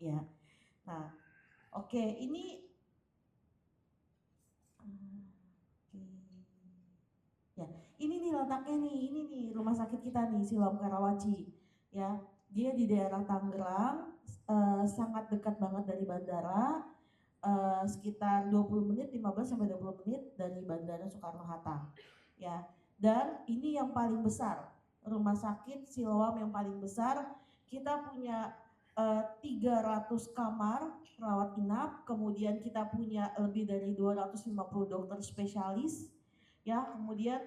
ya. Nah, oke, ini ya, ini nih letaknya nih, ini nih rumah sakit kita nih, Siloam Karawaci. Ya, dia di daerah Tangerang, sangat dekat banget dari bandara, sekitar 20 menit, 15 sampai 20 menit dari Bandara Soekarno-Hatta. Ya, dan ini yang paling besar, rumah sakit Siloam yang paling besar. Kita punya 300 kamar rawat inap, kemudian kita punya lebih dari 250 dokter spesialis, ya. Kemudian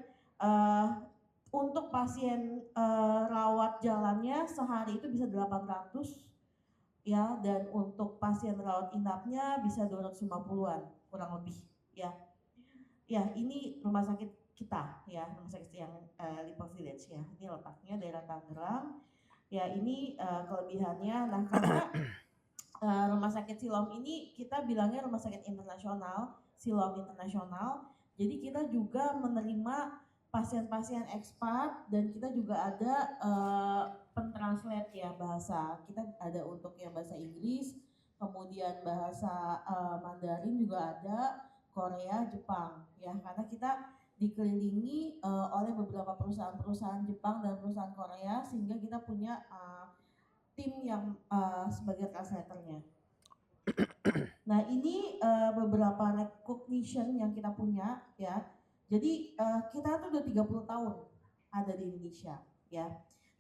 untuk pasien rawat jalannya sehari itu bisa 800, ya, dan untuk pasien rawat inapnya bisa 250-an kurang lebih, ya. Ya, ini rumah sakit kita, ya, rumah sakit yang Lipo Village, ya. Ini letaknya daerah Tangerang. Ya, ini kelebihannya. Nah, karena rumah sakit Siloam ini kita bilangnya rumah sakit internasional, Siloam Internasional. Jadi kita juga menerima pasien-pasien ekspat dan kita juga ada pentranslate ya bahasa. Kita ada untuk yang bahasa Inggris, kemudian bahasa Mandarin juga ada, Korea, Jepang ya. Karena kita dikelilingi oleh beberapa perusahaan-perusahaan Jepang dan perusahaan Korea sehingga kita punya tim yang sebagai translatornya. Nah, ini beberapa recognition yang kita punya ya. Jadi kita tuh udah 30 tahun ada di Indonesia ya.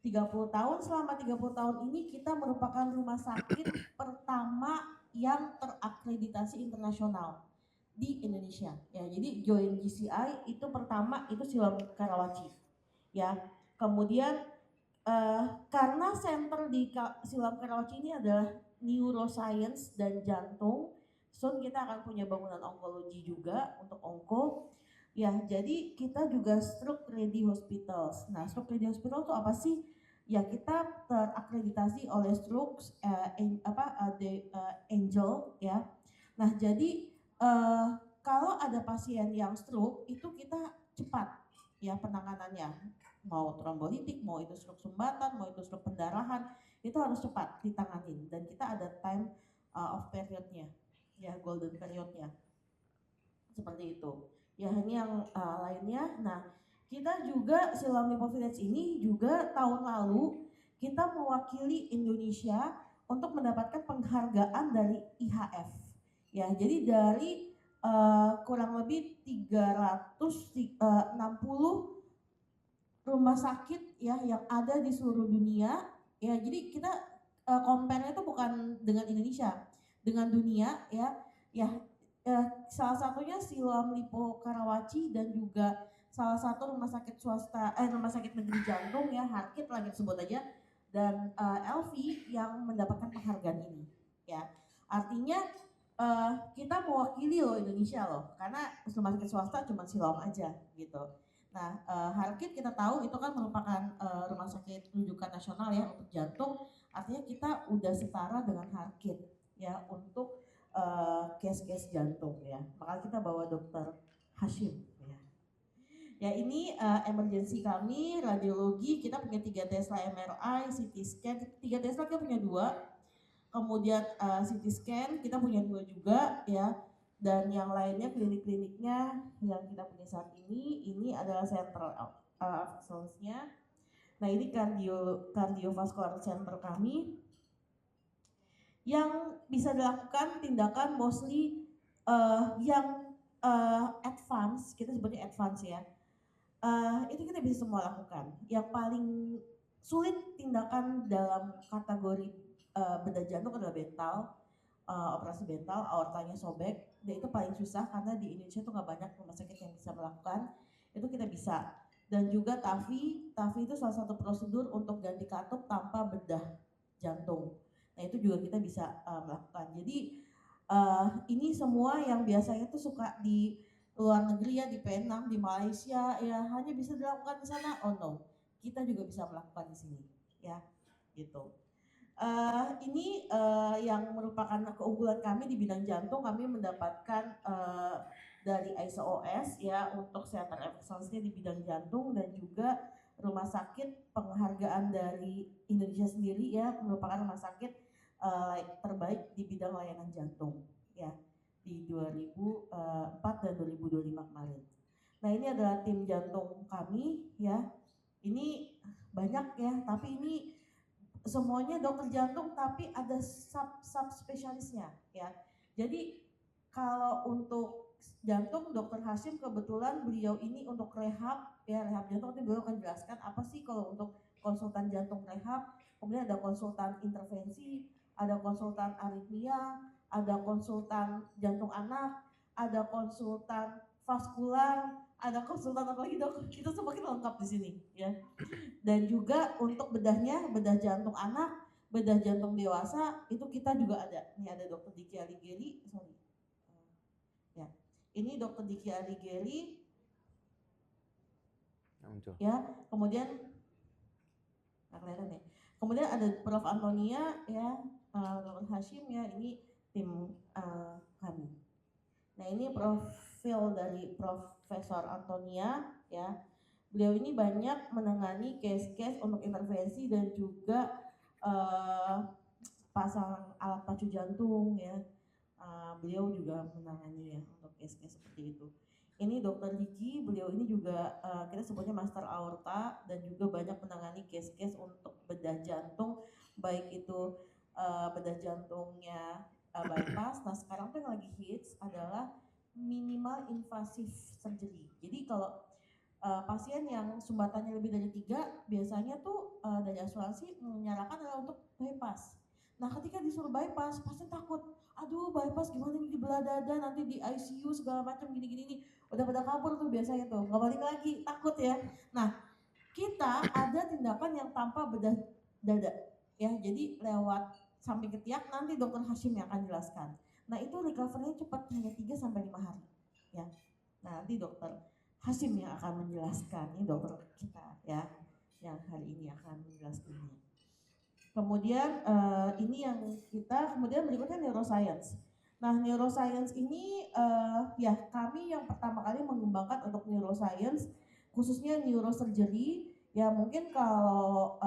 30 tahun, selama 30 tahun ini kita merupakan rumah sakit pertama yang terakreditasi internasional di Indonesia ya. Jadi join GCI itu pertama itu Siloam Karawaci ya. Kemudian karena center di Siloam Karawaci ini adalah neuroscience dan jantung, soon kita akan punya bangunan onkologi juga untuk onko. Ya, jadi kita juga stroke ready hospitals. Nah, stroke ready hospital itu apa sih? Ya, kita terakreditasi oleh Stroke Angel ya. Nah, jadi kalau ada pasien yang stroke itu kita cepat ya penanganannya, mau trombolitik, mau itu stroke sumbatan, mau itu stroke pendarahan, itu harus cepat ditanganin dan kita ada time of periodnya, ya golden periodnya, seperti itu. Ya ini yang lainnya. Nah kita juga Siloam Lipo Village ini juga tahun lalu kita mewakili Indonesia untuk mendapatkan penghargaan dari IHF. Ya jadi dari kurang lebih 360 rumah sakit ya yang ada di seluruh dunia ya. Jadi kita compare-nya itu bukan dengan Indonesia, dengan dunia ya. Ya salah satunya Siloam Lipo Karawaci dan juga salah satu rumah sakit swasta rumah sakit negeri jantung ya, Harkit lagi sebut aja, dan LV yang mendapatkan penghargaan ini ya. Artinya kita mewakili loh Indonesia loh, karena rumah sakit swasta cuma Siloam aja gitu. Nah, Harkit kita tahu itu kan merupakan rumah sakit rujukan nasional ya untuk jantung. Artinya kita udah setara dengan Harkit ya untuk case-case jantung ya. Maka kita bawa dokter Hashim ya. Ya ini emergency kami, radiologi kita punya 3 Tesla MRI, CT scan, 3 Tesla kita punya 2. Kemudian CT scan kita punya 2 juga ya. Dan yang lainnya klinik-kliniknya yang kita punya saat ini adalah Central Excellence-nya. Nah ini cardiovascular center kami yang bisa dilakukan tindakan mostly yang advance, kita sebutnya advance ya. Itu kita bisa semua lakukan. Yang paling sulit tindakan dalam kategori bedah jantung adalah bental, operasi bental, aortanya sobek, dan itu paling susah karena di Indonesia tuh nggak banyak rumah sakit yang bisa melakukan. Itu kita bisa. Dan juga TAVI itu salah satu prosedur untuk ganti katup tanpa bedah jantung. Nah itu juga kita bisa melakukan. Jadi ini semua yang biasanya tuh suka di luar negeri ya, di Penang, di Malaysia ya hanya bisa dilakukan di sana. Oh no, kita juga bisa melakukan di sini ya, gitu. Ini yang merupakan keunggulan kami di bidang jantung. Kami mendapatkan dari ISOS ya untuk Center of Excellence-nya di bidang jantung, dan juga rumah sakit penghargaan dari Indonesia sendiri ya, merupakan rumah sakit terbaik di bidang layanan jantung ya di 2004 dan 2025 kemarin. Nah ini adalah tim jantung kami ya. Ini banyak ya, tapi ini semuanya dokter jantung tapi ada sub spesialisnya ya. Jadi kalau untuk jantung dokter Hashim kebetulan beliau ini untuk rehab ya, rehab jantung nanti beliau akan jelaskan apa sih kalau untuk konsultan jantung rehab. Kemudian ada konsultan intervensi, ada konsultan aritmia, ada konsultan jantung anak, ada konsultan vaskular, ada konsultan apa lagi dok? Itu semakin lengkap di sini ya. Dan juga untuk bedahnya, bedah jantung anak, bedah jantung dewasa itu kita juga ada. Ini ada dokter Diki Alighieri, sorry. Ya, ini dokter Diki Alighieri. Ya, kemudian kelihatan ya. Kemudian ada Prof Antonia ya, Dr. Hashim ya, ini tim kami. Nah ini profil dari Profesor Antonia ya. Beliau ini banyak menangani case-case untuk intervensi dan juga pasang alat pacu jantung ya. Beliau juga menangani ya untuk case-case seperti itu. Ini Dokter Diki, beliau ini juga kita sebutnya Master Aorta dan juga banyak menangani case-case untuk bedah jantung, baik itu bedah jantungnya bypass. Nah sekarang tuh yang lagi hits adalah minimal invasive surgery. Jadi kalau pasien yang sumbatannya lebih dari 3 biasanya tuh dari asuransi menyarankan adalah untuk bypass. Nah ketika disuruh bypass pasien takut, aduh bypass gimana nih dibelah dada nanti di ICU segala macam gini-gini nih, udah pada kabur tuh biasanya tuh nggak balik lagi, takut ya. Nah kita ada tindakan yang tanpa bedah dada ya, jadi lewat samping ketiak nanti dokter Hashim yang akan jelaskan. Nah itu recovery-nya cepat, hanya 3-5 hari ya. Nah nanti dokter Hashim yang akan menjelaskan, ini dokter kita ya, yang hari ini akan menjelaskannya. Kemudian ini yang kita, kemudian berikutnya neuroscience. Nah neuroscience ini ya kami yang pertama kali mengembangkan untuk neuroscience, khususnya neurosurgery. Ya mungkin kalau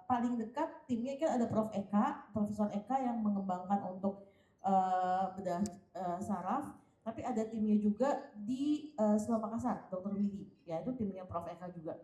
paling dekat timnya kan ada Prof Eka, Profesor Eka yang mengembangkan untuk bedah saraf. Tapi ada timnya juga di Selau Makassar, Dr. Widi, ya itu timnya Prof Eka juga.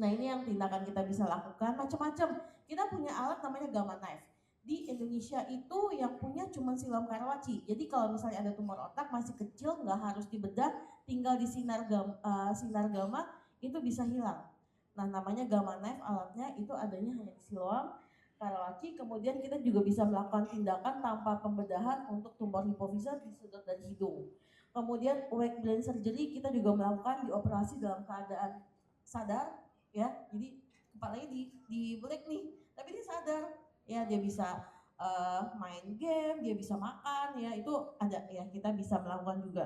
Nah ini yang tindakan kita bisa lakukan macam-macam. Kita punya alat namanya Gamma Knife. Di Indonesia itu yang punya cuma Siloam Karawaci. Jadi kalau misalnya ada tumor otak masih kecil, nggak harus dibedah, tinggal di sinar gamma itu bisa hilang. Nah namanya Gamma Knife, alatnya itu adanya hanya di Siloam Karawaci. Kemudian kita juga bisa melakukan tindakan tanpa pembedahan untuk tumor hipofiser di sudut dan hidung. Kemudian awake brain surgery kita juga melakukan di operasi dalam keadaan sadar ya, jadi kepalanya di black nih, tapi dia sadar ya, dia bisa main game, dia bisa makan ya, itu ada ya, kita bisa melakukan juga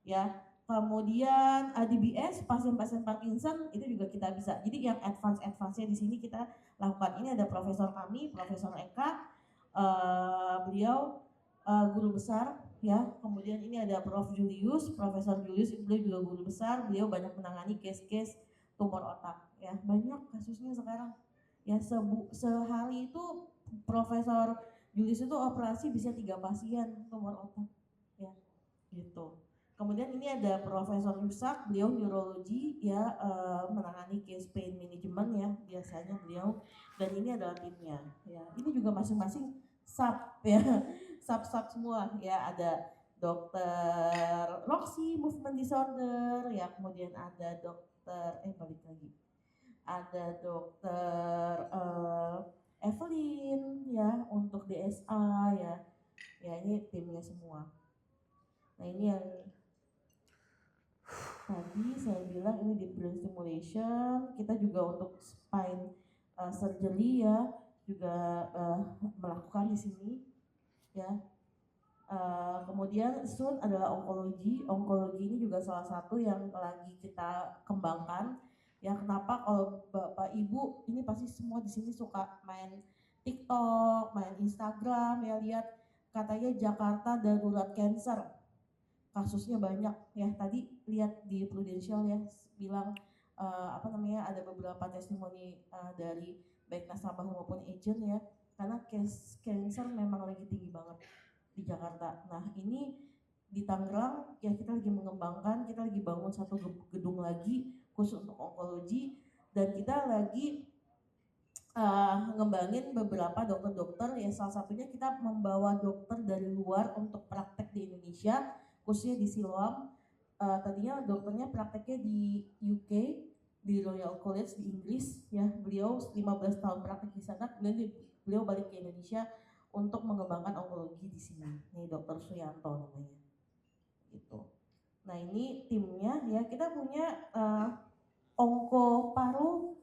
ya. Kemudian DBS pasien-pasien Parkinson itu juga kita bisa. Jadi yang advance-nya di sini kita lakukan. Ini ada profesor kami, Profesor Eka, beliau guru besar ya. Kemudian ini ada Prof Julius, Profesor Julius, beliau juga guru besar. Beliau banyak menangani case-case tumor otak ya. Banyak kasusnya sekarang ya, sehari itu Profesor Julius itu operasi bisa 3 pasien tumor otak ya gitu. Kemudian ini ada Profesor Yusak, beliau neurologi ya, menangani case pain management ya biasanya beliau, dan ini adalah timnya ya. Ini juga masing-masing sub ya, sub semua ya, ada dokter Roxy movement disorder ya, kemudian ada dokter balik lagi, ada dokter Evelyn ya untuk DSA ya, ya ini timnya semua. Nah ini yang tadi saya bilang ini deep brain stimulation, kita juga untuk spine surgery ya juga melakukan di sini ya. Kemudian soon adalah onkologi. Onkologi ini juga salah satu yang lagi kita kembangkan ya. Kenapa? Kalau Bapak Ibu ini pasti semua di sini suka main TikTok, main Instagram ya, lihat katanya Jakarta darurat cancer, kasusnya banyak ya. Tadi lihat di Prudential ya bilang ada beberapa testimoni dari baik nasabah maupun agent ya, karena case cancer memang lagi tinggi banget di Jakarta. Nah ini di Tangerang ya kita lagi mengembangkan, kita lagi bangun satu gedung lagi khusus untuk onkologi, dan kita lagi ngembangin beberapa dokter-dokter ya, salah satunya kita membawa dokter dari luar untuk praktek di Indonesia, khususnya di Siloam. Tadinya dokternya prakteknya di UK, di Royal College di Inggris ya, beliau 15 tahun praktek di sana, kemudian beliau balik ke Indonesia untuk mengembangkan onkologi di sini. Ini Dokter Suyanto namanya gitu. Nah ini timnya ya, kita punya onko paru,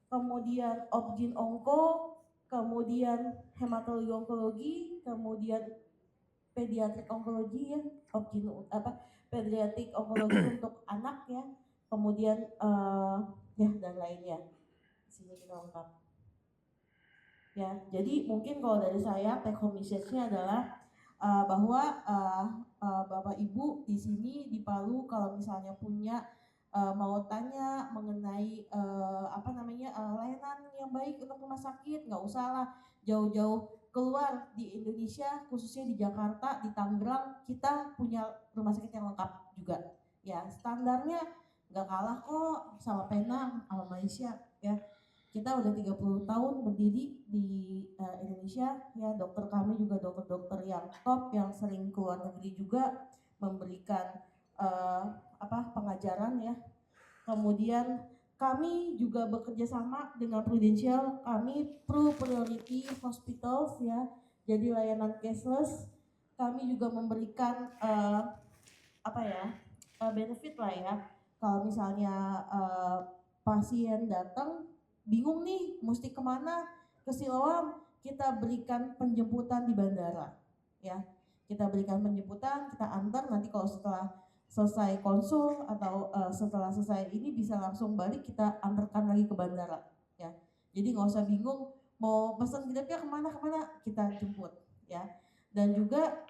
kemudian obgyn onko, kemudian hematologi onkologi, kemudian pediatrik onkologi ya, obgyn pediatrik onkologi untuk anak ya, kemudian ya dan lainnya. Di sini kita lengkap. Ya, jadi mungkin kalau dari saya take home message-nya adalah bahwa Bapak Ibu di sini di Palu kalau misalnya punya mau tanya mengenai layanan yang baik untuk rumah sakit, nggak usah lah jauh-jauh keluar di Indonesia, khususnya di Jakarta, di Tangerang, kita punya rumah sakit yang lengkap juga. Ya, standarnya nggak kalah kok sama Penang, sama Malaysia ya. Kita udah 30 tahun berdiri di Indonesia ya, dokter kami juga dokter-dokter yang top yang sering keluar negeri juga memberikan pengajaran ya. Kemudian kami juga bekerja sama dengan Prudential, kami priority hospitals ya, jadi layanan cashless. Kami juga memberikan benefit lah ya, kalau misalnya pasien datang bingung nih mesti kemana ke Siloam, kita berikan penjemputan di bandara ya, kita berikan penjemputan, kita antar, nanti kalau setelah selesai konsul atau setelah selesai ini bisa langsung balik, kita antarkan lagi ke bandara ya, jadi nggak usah bingung mau pesan grabnya kemana, kita jemput ya. Dan juga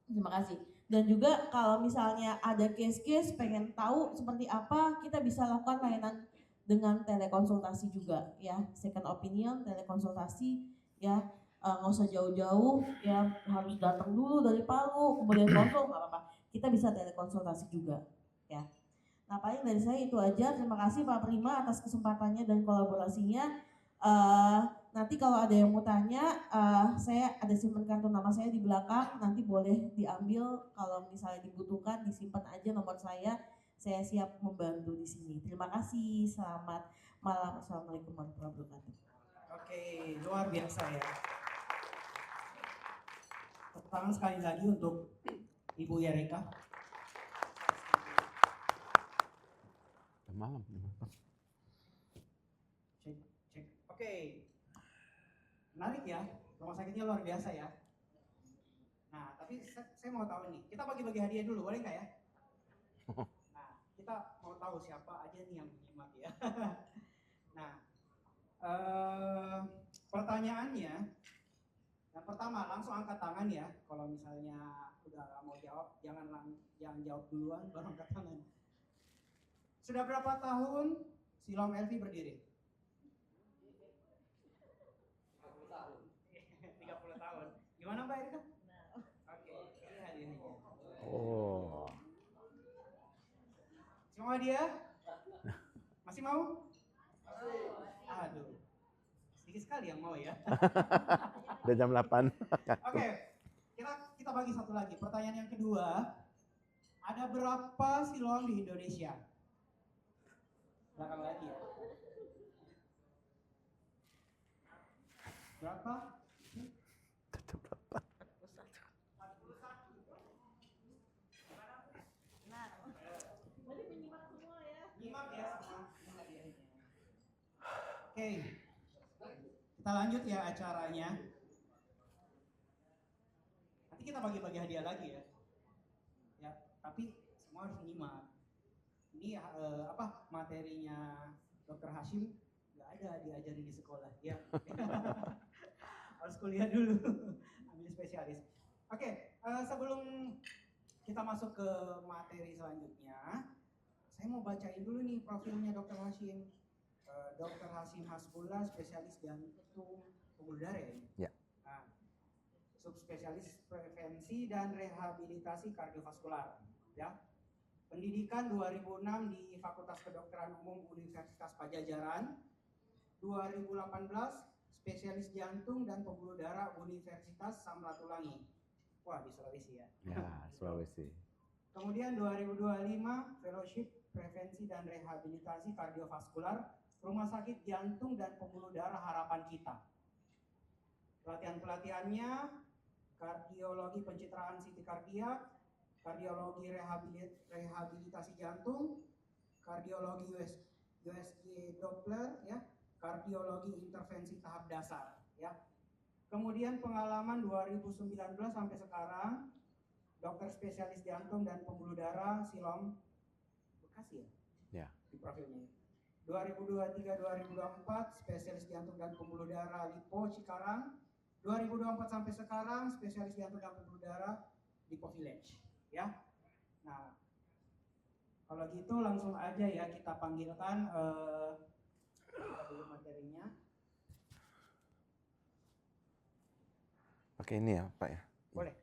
terima kasih. Dan juga kalau misalnya ada case-case pengen tahu seperti apa, kita bisa lakukan layanan dengan telekonsultasi juga ya, second opinion, telekonsultasi ya, nggak usah jauh-jauh ya, harus datang dulu dari Palu kemudian konsul, nggak apa-apa, kita bisa telekonsultasi juga ya. Nah paling dari saya itu aja, terima kasih Pak Prima atas kesempatannya dan kolaborasinya. Nanti kalau ada yang mau tanya, saya ada simpan kartu nama saya di belakang, nanti boleh diambil kalau misalnya dibutuhkan, disimpan aja nomor saya siap membantu di sini. Terima kasih, selamat malam, assalamualaikum warahmatullahi wabarakatuh. Oke, luar biasa ya. Tepuk tangan sekali lagi untuk Ibu Yareka. Malam. Cek. Oke. Menarik ya, rumah sakitnya luar biasa ya. Nah, tapi saya mau tahu nih, kita bagi-bagi hadiah dulu, boleh nggak ya? Nah, kita mau tahu siapa aja nih yang menyimak ya. Nah, pertanyaannya, yang pertama langsung angkat tangan ya. Kalau misalnya udah mau jawab, jangan jawab duluan, baru angkat tangan. Sudah berapa tahun Siloam LV berdiri? 30 tahun. 30 tahun. Gimana Mbak Erika? Oke, ini hadiahnya. Oh. Semua hadiah? Masih mau? Aduh. Sedikit sekali yang mau ya. Udah jam 8. Oke. Kita bagi satu lagi. Pertanyaan yang kedua. Ada berapa Siloam di Indonesia? Belakang lagi ya. Berapa? Jam 8. Nyimak ya semua. Oke. Kita lanjut ya acaranya. Nanti kita bagi-bagi hadiah lagi ya. Ya, tapi semua harus nyimak. Ini materinya Dr. Hashim nggak ada diajarin di sekolah ya. Harus kuliah dulu, ambil spesialis. Oke, sebelum kita masuk ke materi selanjutnya, saya mau bacain dulu nih profilnya Dr. Hashim. Dr. Hashim Hasbullah, spesialis jantung, pembuluh darah ya ini? Ya. Nah, subspesialis prevensi dan rehabilitasi kardiovaskular ya. Pendidikan 2006 di Fakultas Kedokteran Umum Universitas Padjadjaran. 2018 spesialis jantung dan pembuluh darah Universitas Samratulangi. Wah, di Sulawesi ya. Ya, Sulawesi. Kemudian 2025 fellowship prevensi dan rehabilitasi kardiovaskular Rumah Sakit Jantung dan Pembuluh Darah Harapan Kita. Pelatihan-pelatihannya kardiologi pencitraan CT kardiak, kardiologi rehabilitasi jantung, kardiologi USG Doppler ya, kardiologi intervensi tahap dasar ya. Kemudian pengalaman 2019 sampai sekarang dokter spesialis jantung dan pembuluh darah Silom Bekasi ya? Ya. Di profilnya. 2023-2024 spesialis jantung dan pembuluh darah Lipo Cikarang. 2024 sampai sekarang spesialis jantung dan pembuluh darah Lipo Village ya. Nah, kalau gitu langsung aja ya kita panggilkan kita dulu materinya. Pakai ini ya, Pak ya. Boleh.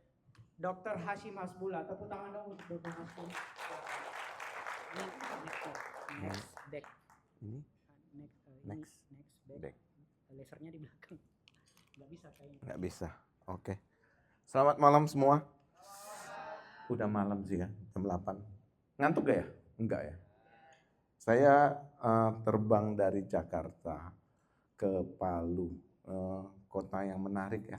Dr. Hashim Hasbullah, tepuk tangan dong untuk Dr. Hashim. Next deck. Ini Next back. back. Lasernya di belakang. Nggak bisa kayaknya. Nggak bisa. Oke. Selamat malam semua. Udah malam sih ya, jam 8. Ngantuk gak ya? Enggak ya. Saya terbang dari Jakarta ke Palu, kota yang menarik ya.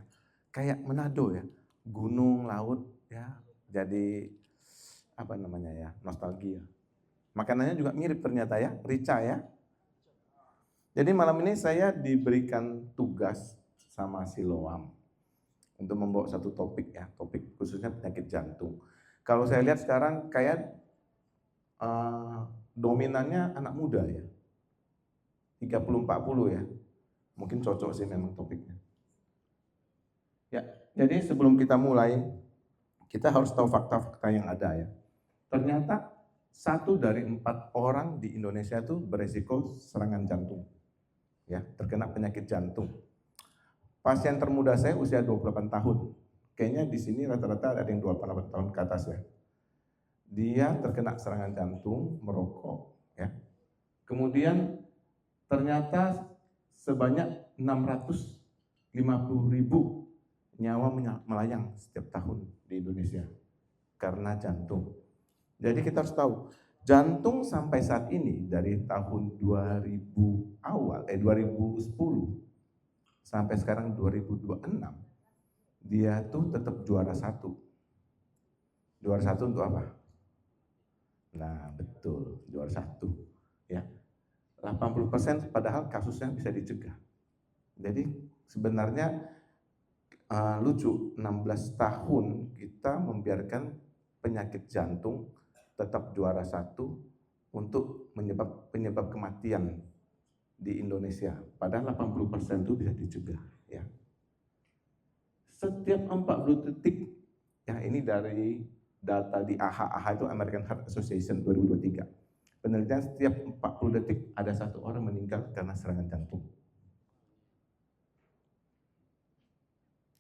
Kayak Manado ya, gunung, laut ya. Jadi apa namanya ya, nostalgia. Makanannya juga mirip ternyata ya, rica ya. Jadi malam ini saya diberikan tugas sama Siloam untuk membawa satu topik ya, topik khususnya penyakit jantung. Kalau saya lihat sekarang kayak dominannya anak muda ya, 30-40 ya, mungkin cocok sih memang topiknya. Ya, jadi sebelum kita mulai, kita harus tahu fakta-fakta yang ada ya. Ternyata 1 dari 4 orang di Indonesia itu beresiko serangan jantung, ya, terkena penyakit jantung. Pasien termuda saya usia 28 tahun. Kayaknya di sini rata-rata ada yang 28 tahun ke atas ya. Dia terkena serangan jantung, merokok ya. Kemudian ternyata sebanyak 650.000 nyawa melayang setiap tahun di Indonesia karena jantung. Jadi kita harus tahu, jantung sampai saat ini dari tahun 2010 sampai sekarang 2026, dia tuh tetap juara 1. Juara 1 untuk apa? Nah betul, juara 1 ya. 80% padahal kasusnya bisa dicegah. Jadi sebenarnya lucu, 16 tahun kita membiarkan penyakit jantung tetap juara 1 untuk penyebab kematian di Indonesia. Padahal 80% itu bisa dicegah ya. Setiap 40 detik, ya ini dari data di AHA itu American Heart Association 2023. Penelitian setiap 40 detik ada 1 orang meninggal karena serangan jantung.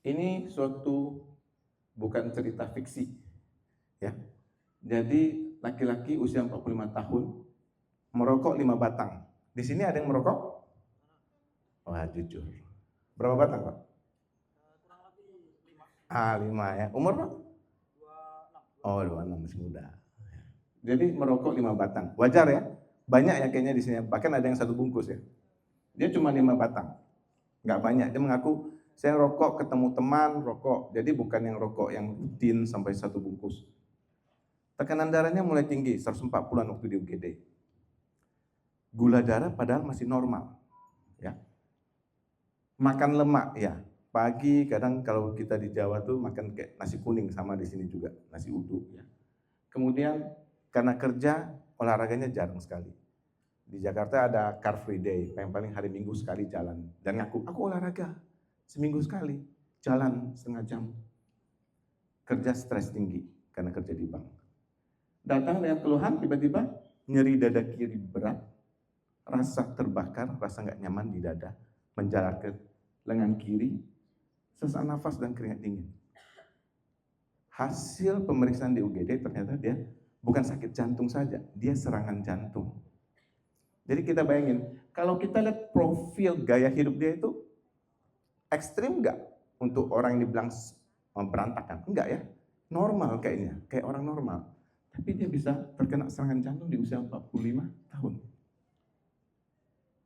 Ini suatu bukan cerita fiksi ya. Jadi laki-laki usia 45 tahun merokok 5 batang. Di sini ada yang merokok? Wah, jujur. Berapa batang, Pak? Kurang lebih 5. 5 ya. Umur, Pak? 26. Oh, 26, masih muda. Jadi merokok 5 batang. Wajar ya? Banyak ya kayaknya di sini. Bahkan ada yang 1 bungkus ya. Dia cuma 5 batang. Nggak banyak. Dia mengaku, saya rokok ketemu teman, rokok. Jadi bukan yang rokok yang rutin sampai 1 bungkus. Tekanan darahnya mulai tinggi, 140-an waktu di UGD. Gula darah padahal masih normal. Ya. Makan lemak ya. Pagi kadang kalau kita di Jawa tuh makan kayak nasi kuning, sama di sini juga, nasi uduk ya. Kemudian karena kerja, olahraganya jarang sekali. Di Jakarta ada Car Free Day, yang paling hari Minggu sekali jalan. Dan aku olahraga, seminggu sekali, jalan setengah jam. Kerja stres tinggi, karena kerja di bank. Datang dengan keluhan, tiba-tiba nyeri dada kiri berat, rasa terbakar, rasa nggak nyaman di dada, menjalar ke lengan kiri, sesak nafas dan keringat dingin. Hasil pemeriksaan di UGD ternyata dia bukan sakit jantung saja, dia serangan jantung. Jadi kita bayangin, kalau kita lihat profil gaya hidup dia itu ekstrim enggak untuk orang yang dibilang berantakan? Enggak ya, normal kayaknya, kayak orang normal. Tapi dia bisa terkena serangan jantung di usia 45 tahun.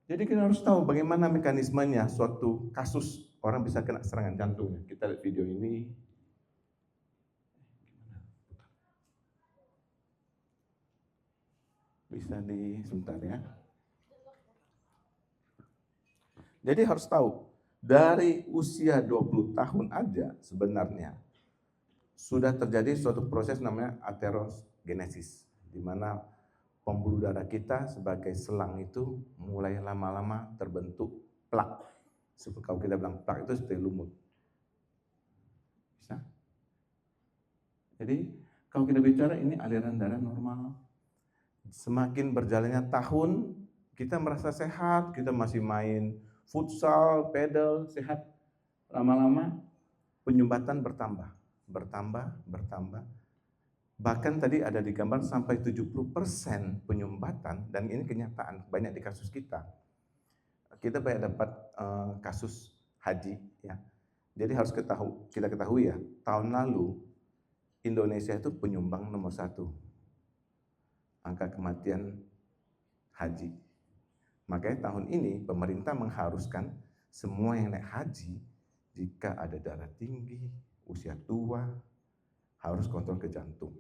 Jadi kita harus tahu bagaimana mekanismenya suatu kasus orang bisa kena serangan jantungnya. Kita lihat video ini. Bisa sebentar ya. Jadi harus tahu, dari usia 20 tahun aja sebenarnya sudah terjadi suatu proses namanya aterogenesis, di mana pembuluh darah kita sebagai selang itu mulai lama-lama terbentuk plak. Kalau kita bilang plak itu seperti lumut. Bisa? Jadi kalau kita bicara ini aliran darah normal. Semakin berjalannya tahun, kita merasa sehat, kita masih main futsal, pedal, sehat. Lama-lama penyumbatan bertambah. Bahkan tadi ada di gambar sampai 70% penyumbatan, dan ini kenyataan banyak di kasus kita. Kita banyak dapat kasus haji ya. Jadi harus kita ketahui ya, tahun lalu Indonesia itu penyumbang nomor 1 angka kematian haji. Makanya tahun ini pemerintah mengharuskan semua yang naik haji, jika ada darah tinggi, usia tua, harus kontrol ke jantung.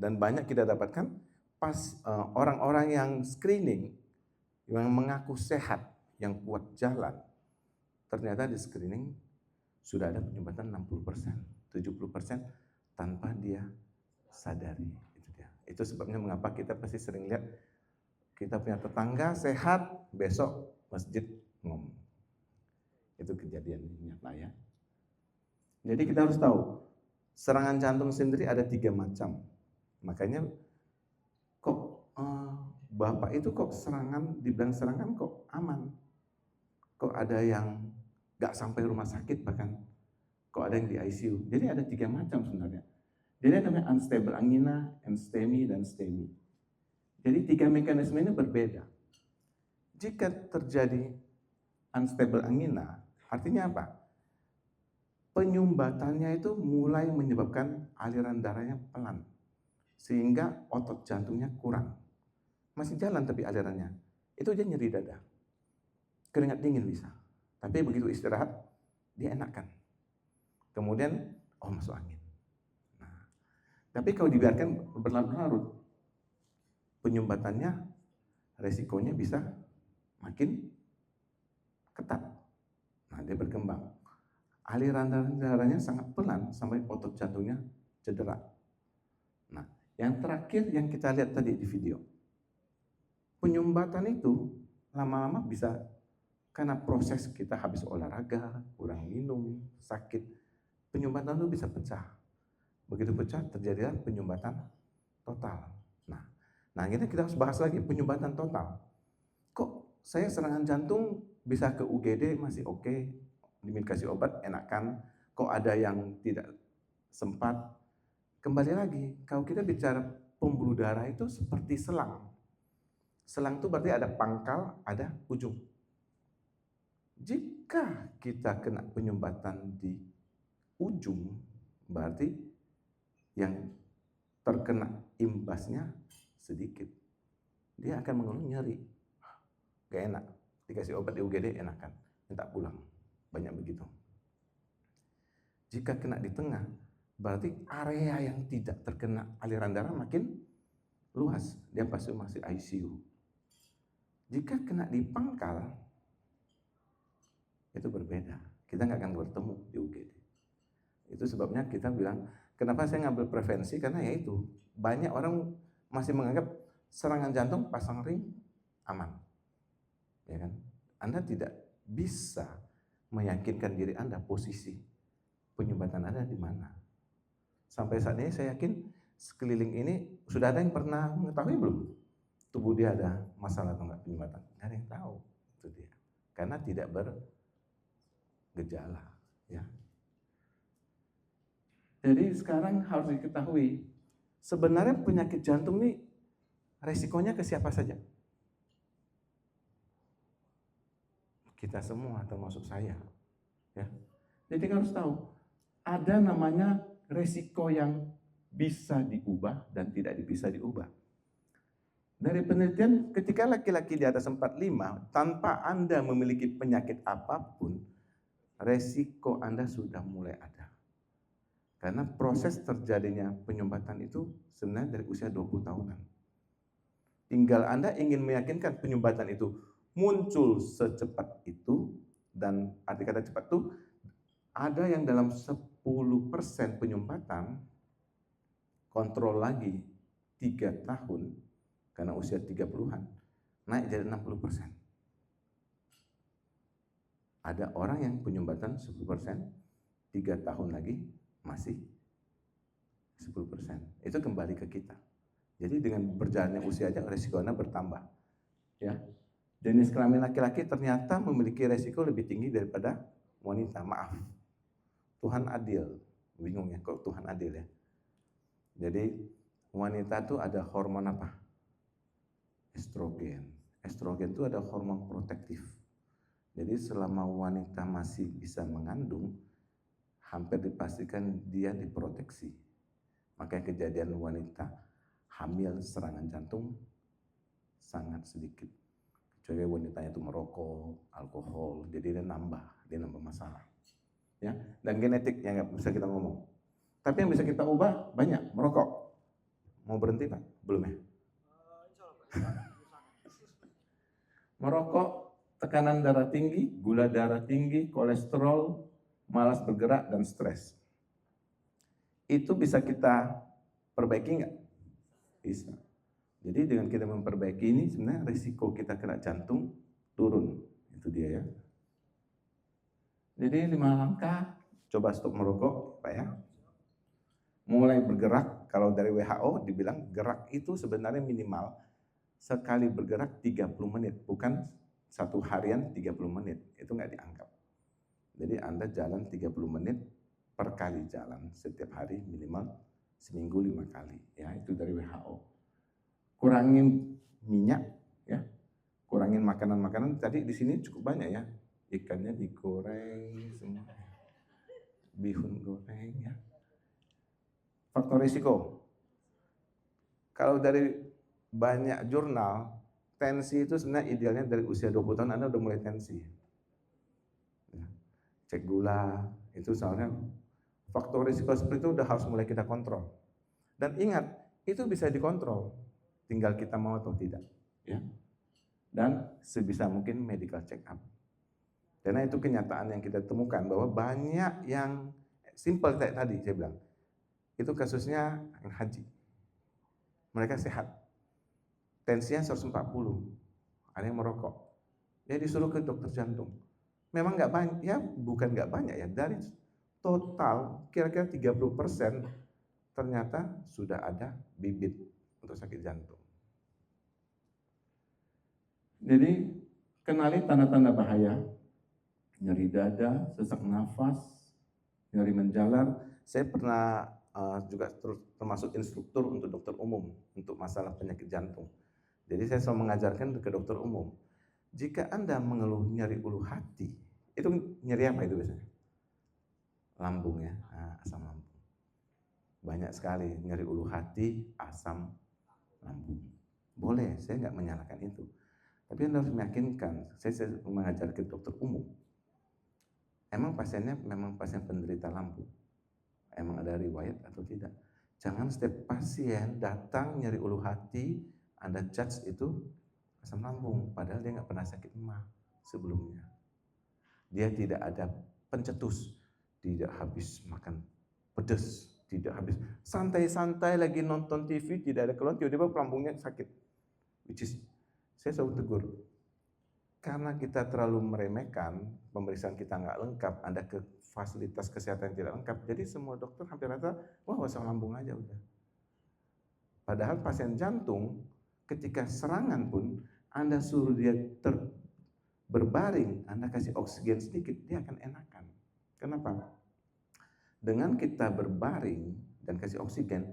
Dan banyak kita dapatkan pas orang-orang yang screening, yang mengaku sehat, yang kuat jalan, ternyata di screening sudah ada penyumbatan 60%, 70% tanpa dia sadari. Itu sebabnya mengapa kita pasti sering lihat kita punya tetangga sehat, besok masjid ngomong. Itu kejadian nyata ya. Jadi kita harus tahu, serangan jantung sendiri ada 3 macam. Makanya kok Bapak itu kok dibilang serangan kok aman. Kok ada yang gak sampai rumah sakit bahkan. Kok ada yang di ICU. Jadi ada 3 macam sebenarnya. Jadi ada namanya unstable angina, STEMI, dan STEMI. Jadi 3 mekanisme ini berbeda. Jika terjadi unstable angina, artinya apa? Penyumbatannya itu mulai menyebabkan aliran darahnya pelan, sehingga otot jantungnya kurang. Masih jalan tapi alirannya. Itu dia nyeri dada. Keringat dingin bisa. Tapi begitu istirahat, dia enakan. Kemudian, masuk angin. Tapi kalau dibiarkan berlarut-larut, penyumbatannya resikonya bisa makin ketat. Nah, dia berkembang. Aliran darahnya sangat pelan sampai otot jantungnya cedera. Nah, yang terakhir yang kita lihat tadi di video, penyumbatan itu lama-lama bisa karena proses kita habis olahraga, kurang minum, sakit, penyumbatan itu bisa pecah. Begitu pecah terjadilah penyumbatan total. Nah kita harus bahas lagi penyumbatan total. Kok saya serangan jantung bisa ke UGD masih oke, dikasih obat enakan. Kok ada yang tidak sempat? Kembali lagi, kalau kita bicara pembuluh darah itu seperti selang. Selang itu berarti ada pangkal, ada ujung. Jika kita kena penyumbatan di ujung, berarti yang terkena imbasnya sedikit. Dia akan mengeluh nyeri. Gak enak. Dikasih obat di UGD enakan. Minta pulang. Banyak begitu. Jika kena di tengah, berarti area yang tidak terkena aliran darah makin luas. Dia pasti masih ICU. Jika kena di pangkal, itu berbeda. Kita nggak akan bertemu di UGD. Itu sebabnya kita bilang, kenapa saya ngambil prevensi? Karena ya itu, banyak orang masih menganggap serangan jantung pasang ring aman. Ya kan? Anda tidak bisa meyakinkan diri Anda posisi penyumbatan Anda di mana. Sampai saat ini saya yakin sekeliling ini sudah ada yang pernah mengetahui belum tubuh dia ada masalah atau enggak penyumbatan? Nggak ada yang tahu. Itu dia. Karena tidak gejala, ya. Jadi sekarang harus diketahui, sebenarnya penyakit jantung ini resikonya ke siapa saja? Kita semua termasuk saya, ya. Jadi harus tahu, ada namanya resiko yang bisa diubah dan tidak bisa diubah. Dari penelitian, ketika laki-laki di atas 45, tanpa Anda memiliki penyakit apapun, resiko Anda sudah mulai ada. Karena proses terjadinya penyumbatan itu sebenarnya dari usia 20 tahunan. Tinggal Anda ingin meyakinkan penyumbatan itu muncul secepat itu, dan arti kata cepat itu, ada yang dalam 10% penyumbatan, kontrol lagi 3 tahun, karena usia 30-an, naik jadi 60%. Ada orang yang penyumbatan 10%, 3 tahun lagi masih 10%. Itu kembali ke kita. Jadi dengan berjalannya usia aja resikonya bertambah. Ya. Jenis kelamin laki-laki ternyata memiliki resiko lebih tinggi daripada wanita. Maaf. Tuhan adil. Bingung ya kok Tuhan adil ya. Jadi wanita itu ada hormon apa? Estrogen. Estrogen itu ada hormon protektif. Jadi selama wanita masih bisa mengandung, hampir dipastikan dia diproteksi. Makanya kejadian wanita hamil serangan jantung sangat sedikit. Kecuali wanitanya itu merokok, alkohol, jadi dia nambah masalah. Ya, dan genetik yang nggak bisa kita ngomong. Tapi yang bisa kita ubah banyak. Merokok, mau berhenti Pak? Belum ya? Merokok, tekanan darah tinggi, gula darah tinggi, kolesterol, malas bergerak, dan stres. Itu bisa kita perbaiki nggak? Bisa. Jadi dengan kita memperbaiki ini sebenarnya risiko kita kena jantung turun. Itu dia ya. Jadi 5 langkah, coba stop merokok Pak ya. Mulai bergerak, kalau dari WHO dibilang gerak itu sebenarnya minimal sekali bergerak 30 menit, bukan satu harian 30 menit, itu nggak dianggap. Jadi Anda jalan 30 menit per kali jalan, setiap hari minimal seminggu 5 kali, ya itu dari WHO. Kurangin minyak, ya, kurangin makanan-makanan. Tadi di sini cukup banyak ya, ikannya digoreng semua, bihun goreng, ya. Faktor risiko, kalau dari banyak jurnal, tensi itu sebenarnya idealnya dari usia 20 tahun Anda udah mulai tensi. Ya. Cek gula, itu soalnya faktor risiko seperti itu udah harus mulai kita kontrol. Dan ingat, itu bisa dikontrol, tinggal kita mau atau tidak. Ya. Dan sebisa mungkin medical check up. Karena itu kenyataan yang kita temukan, bahwa banyak yang simple kayak tadi saya bilang, itu kasusnya yang haji. Mereka sehat. Tensinya 140. Ada yang merokok. Dia disuruh ke dokter jantung. Memang nggak banyak, ya bukan nggak banyak ya. Dari total kira-kira 30% ternyata sudah ada bibit untuk sakit jantung. Jadi kenali tanda-tanda bahaya. Nyeri dada, sesak nafas, nyeri menjalar. Saya pernah juga termasuk instruktur untuk dokter umum untuk masalah penyakit jantung. Jadi saya selalu mengajarkan ke dokter umum, jika Anda mengeluh nyeri ulu hati, itu nyeri apa itu biasanya? Lambung ya, asam lambung. Banyak sekali nyeri ulu hati, asam lambung. Boleh, saya nggak menyalahkan itu. Tapi Anda harus meyakinkan, saya mengajar ke dokter umum. Emang pasiennya memang pasien penderita lambung? Emang ada riwayat atau tidak? Jangan setiap pasien datang nyeri ulu hati, Anda judge itu asam lambung, padahal dia nggak pernah sakit emah sebelumnya. Dia tidak ada pencetus, tidak habis makan pedas, tidak habis santai-santai lagi nonton TV, tidak ada keluhan, tiba-tiba lambungnya sakit. Which is, saya selalu tegur, karena kita terlalu meremehkan, pemeriksaan kita nggak lengkap, Anda ke fasilitas kesehatan yang tidak lengkap, jadi semua dokter hampir rata, wah asam lambung aja udah. Padahal pasien jantung, ketika serangan pun, Anda suruh dia berbaring, Anda kasih oksigen sedikit, dia akan enakan. Kenapa? Dengan kita berbaring dan kasih oksigen,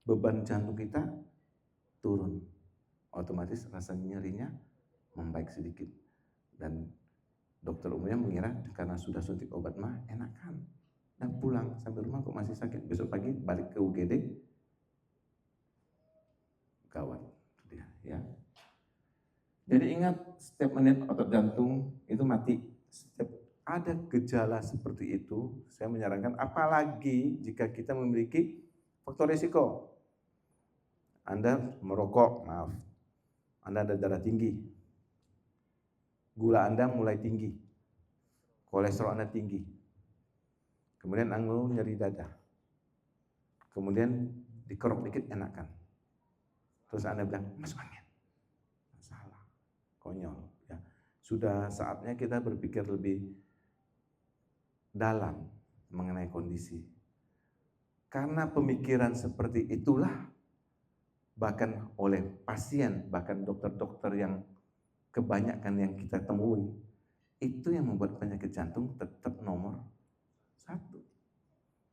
beban jantung kita turun. Otomatis rasa nyerinya membaik sedikit. Dan dokter umumnya mengira karena sudah suntik obat mah enakan. Dan pulang sampai rumah kok masih sakit. Besok pagi balik ke UGD, gawat dia, ya. Jadi ingat, setiap menit otot jantung itu mati. Setiap ada gejala seperti itu, saya menyarankan, apalagi jika kita memiliki faktor risiko. Anda merokok, maaf, Anda ada darah tinggi, gula Anda mulai tinggi, kolesterol Anda tinggi, kemudian Anda nyeri dada, kemudian dikerok dikit enakan, terus Anda bilang masuk angin, salah, konyol. Ya. Sudah saatnya kita berpikir lebih dalam mengenai kondisi. Karena pemikiran seperti itulah bahkan oleh pasien, bahkan dokter-dokter yang kebanyakan yang kita temui, itu yang membuat penyakit jantung tetap nomor 1.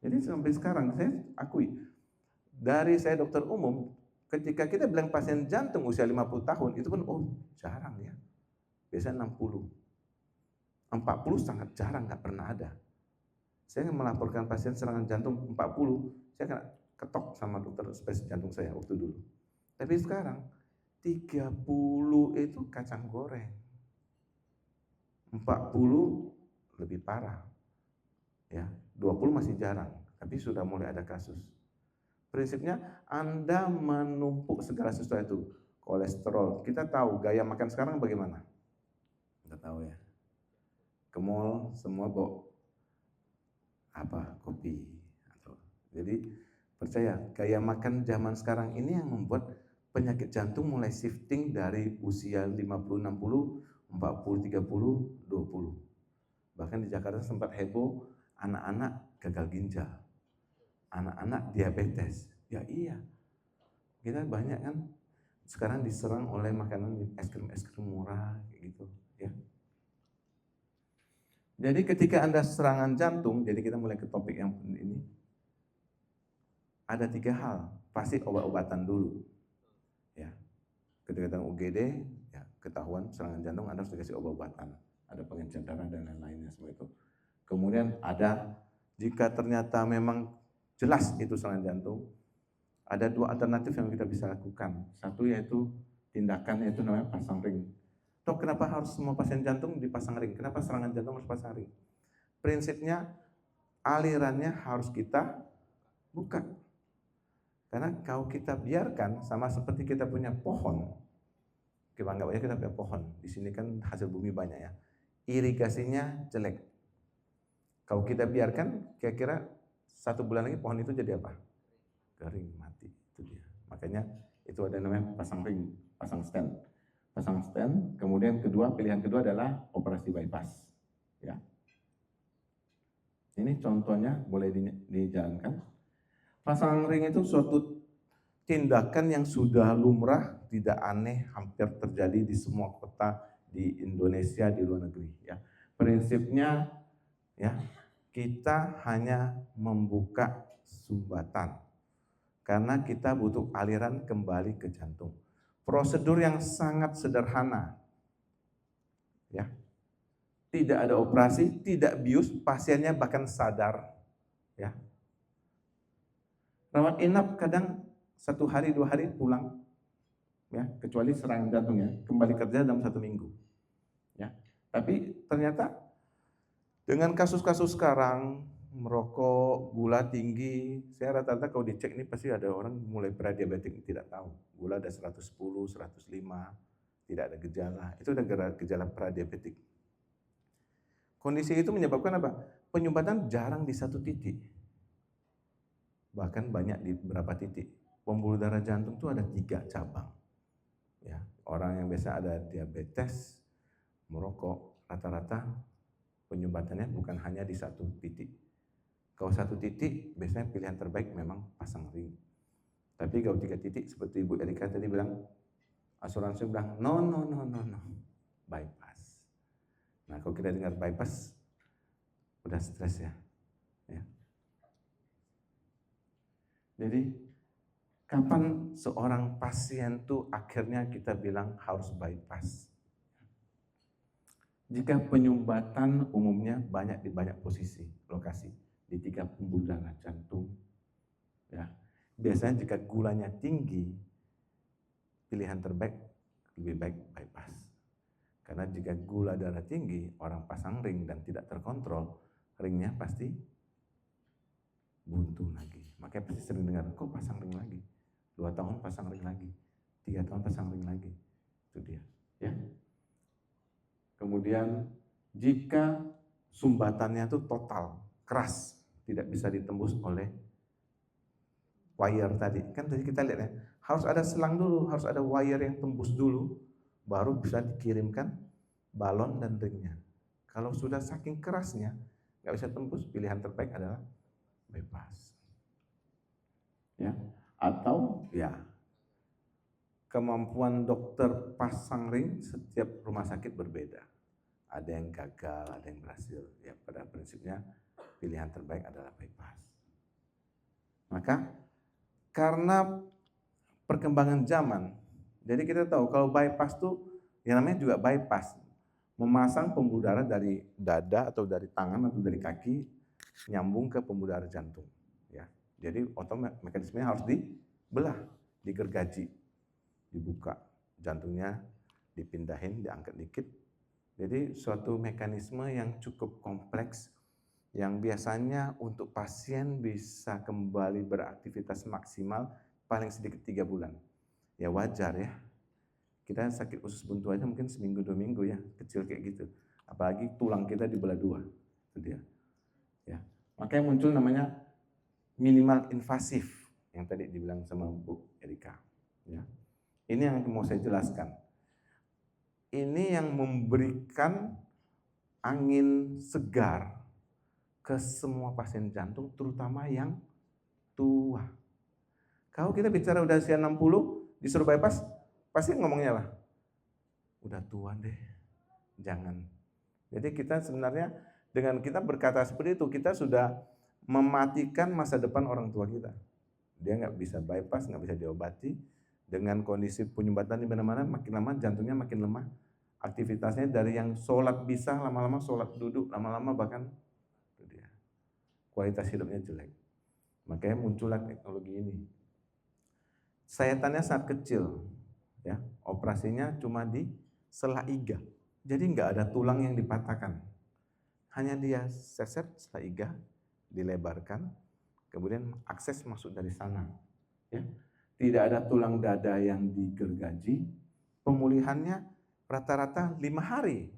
Jadi sampai sekarang saya akui, dari saya dokter umum, ketika kita bilang pasien jantung usia 50 tahun, itu pun jarang ya. Biasanya 60. 40 sangat jarang, nggak pernah ada. Saya melaporkan pasien serangan jantung 40, saya kena ketok sama dokter spesialis jantung saya waktu dulu. Tapi sekarang 30 itu kacang goreng. 40 lebih parah. Ya, 20 masih jarang, tapi sudah mulai ada kasus. Prinsipnya Anda menumpuk segala sesuatu. Kolesterol, kita tahu gaya makan sekarang bagaimana? Kita tahu ya. Ke mall semua bawa kopi. Jadi percaya, gaya makan zaman sekarang ini yang membuat penyakit jantung mulai shifting dari usia 50, 60, 40, 30, 20. Bahkan di Jakarta sempat heboh, anak-anak gagal ginjal, anak-anak diabetes. Ya iya, kita banyak kan sekarang diserang oleh makanan es krim murah gitu ya. Jadi ketika Anda serangan jantung, jadi kita mulai ke topik yang ini. Ada 3 hal, pasti obat-obatan dulu. Ya. Ketika datang UGD, ya ketahuan serangan jantung, Anda harus dikasih obat-obatan. Ada pengencer darah dan lain-lainnya semua itu. Kemudian ada, jika ternyata memang jelas itu serangan jantung, ada 2 alternatif yang kita bisa lakukan. Satu yaitu tindakan, yaitu namanya pasang ring. Dok, kenapa harus semua pasien jantung dipasang ring? Kenapa serangan jantung harus pasang ring? Prinsipnya alirannya harus kita buka. Karena kalau kita biarkan, sama seperti kita punya pohon, kita anggap aja kita punya pohon. Di sini kan hasil bumi banyak ya. Irigasinya jelek. Kalau kita biarkan, kira-kira 1 bulan lagi pohon itu jadi apa? Kering, mati. Itu dia. Makanya itu ada namanya pasang ring, pasang stand. Pasang stand, kemudian pilihan kedua adalah operasi bypass. Ya. Ini contohnya boleh dijalankan. Pasang ring itu suatu tindakan yang sudah lumrah, tidak aneh, hampir terjadi di semua kota di Indonesia, di luar negeri. Ya. Prinsipnya, ya, kita hanya membuka sumbatan karena kita butuh aliran kembali ke jantung. Prosedur yang sangat sederhana, ya. Tidak ada operasi, tidak bius, pasiennya bahkan sadar, ya. Rawat inap kadang 1 hari 2 hari pulang, ya, kecuali serangan jantung ya, kembali kerja dalam 1 minggu, ya. Tapi ternyata dengan kasus-kasus sekarang, merokok, gula tinggi, saya rata-rata kalau dicek ini pasti ada orang mulai pradiabetik tidak tahu. Gula ada 110, 105, tidak ada gejala. Itu ada gejala pradiabetik. Kondisi itu menyebabkan apa? Penyumbatan jarang di 1 titik. Bahkan banyak di beberapa titik. Pembuluh darah jantung itu ada 3 cabang. Ya, orang yang biasa ada diabetes, merokok, rata-rata penyumbatannya bukan hanya di 1 titik. Kalau 1 titik, biasanya pilihan terbaik memang pasang ring. Tapi kalau 3 titik, seperti Ibu Erika tadi bilang, asuransi bilang, no, bypass. Nah kalau kita dengar bypass, Udah stres ya. Ya. Jadi kapan seorang pasien tuh akhirnya kita bilang harus bypass? Jika penyumbatan umumnya banyak di banyak posisi, lokasi, di 3 pembuluh darah jantung, ya. Biasanya jika gulanya tinggi, pilihan terbaik lebih baik bypass. Karena jika gula darah tinggi, orang pasang ring dan tidak terkontrol, ringnya pasti buntu lagi. Makanya pasti sering dengar, kok pasang ring lagi? 2 tahun pasang ring lagi, 3 tahun pasang ring lagi. Itu dia. Ya. Kemudian jika sumbatannya itu total, keras, tidak bisa ditembus oleh wire tadi. Kan tadi kita lihat ya, harus ada selang dulu, harus ada wire yang tembus dulu, baru bisa dikirimkan balon dan ringnya. Kalau sudah saking kerasnya, nggak bisa tembus, pilihan terbaik adalah bypass. Ya, atau ya kemampuan dokter pasang ring setiap rumah sakit berbeda. Ada yang gagal, ada yang berhasil. Ya, pada prinsipnya pilihan terbaik adalah bypass. Maka karena perkembangan zaman, jadi kita tahu kalau bypass tuh yang namanya juga bypass, memasang pembuluh darah dari dada atau dari tangan atau dari kaki nyambung ke pembuluh darah jantung. Ya, jadi otomatis mekanismenya harus dibelah, digergaji, dibuka, jantungnya dipindahin, diangkat dikit. Jadi suatu mekanisme yang cukup kompleks yang biasanya untuk pasien bisa kembali beraktivitas maksimal paling sedikit 3 bulan. Ya wajar ya. Kita sakit usus buntu aja mungkin seminggu 2 minggu ya, kecil kayak gitu. Apalagi tulang kita dibelah 2. Itu dia. Ya. Makanya muncul namanya minimal invasif yang tadi dibilang sama Bu Erika. Ya. Ini yang mau saya jelaskan. Ini yang memberikan angin segar ke semua pasien jantung, terutama yang tua. Kalau kita bicara udah usia 60, disuruh bypass, pasti ngomongnya apa? Udah tua deh, jangan. Jadi kita sebenarnya dengan kita berkata seperti itu, kita sudah mematikan masa depan orang tua kita. Dia nggak bisa bypass, nggak bisa diobati. Dengan kondisi penyumbatan di mana-mana, makin lama jantungnya makin lemah. Aktivitasnya dari yang sholat bisa, lama-lama sholat duduk, lama-lama bahkan kualitas hidupnya jelek. Makanya muncullah teknologi ini. Sayatannya sangat kecil, ya. Operasinya cuma di sela iga. Jadi nggak ada tulang yang dipatahkan. Hanya dia seset sela iga, dilebarkan, kemudian akses masuk dari sana. Ya. Tidak ada tulang dada yang digergaji. Pemulihannya rata-rata 5 hari.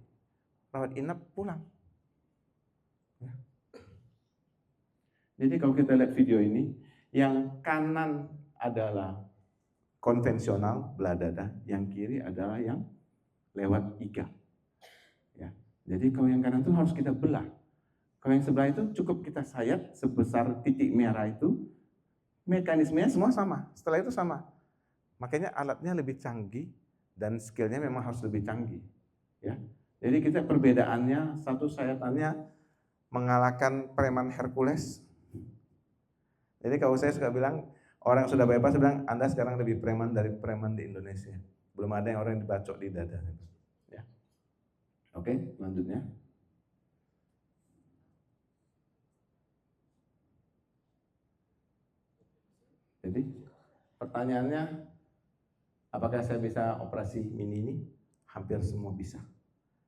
Rawat inap pulang. Ya. Jadi kalau kita lihat video ini, yang kanan adalah konvensional belah dada, yang kiri adalah yang lewat iga. Ya. Jadi kalau yang kanan itu harus kita belah. Kalau yang sebelah itu cukup kita sayat sebesar titik merah itu, mekanismenya semua sama. Setelah itu sama. Makanya alatnya lebih canggih dan skillnya memang harus lebih canggih. Ya. Jadi kita perbedaannya, satu sayatannya mengalahkan preman Hercules. Jadi kalau saya suka bilang, orang yang sudah bypass bilang, Anda sekarang lebih preman dari preman di Indonesia. Belum ada yang orang yang dibacok di dada. Ya. Oke, selanjutnya. Jadi pertanyaannya, apakah saya bisa operasi mini ini? Hampir semua bisa.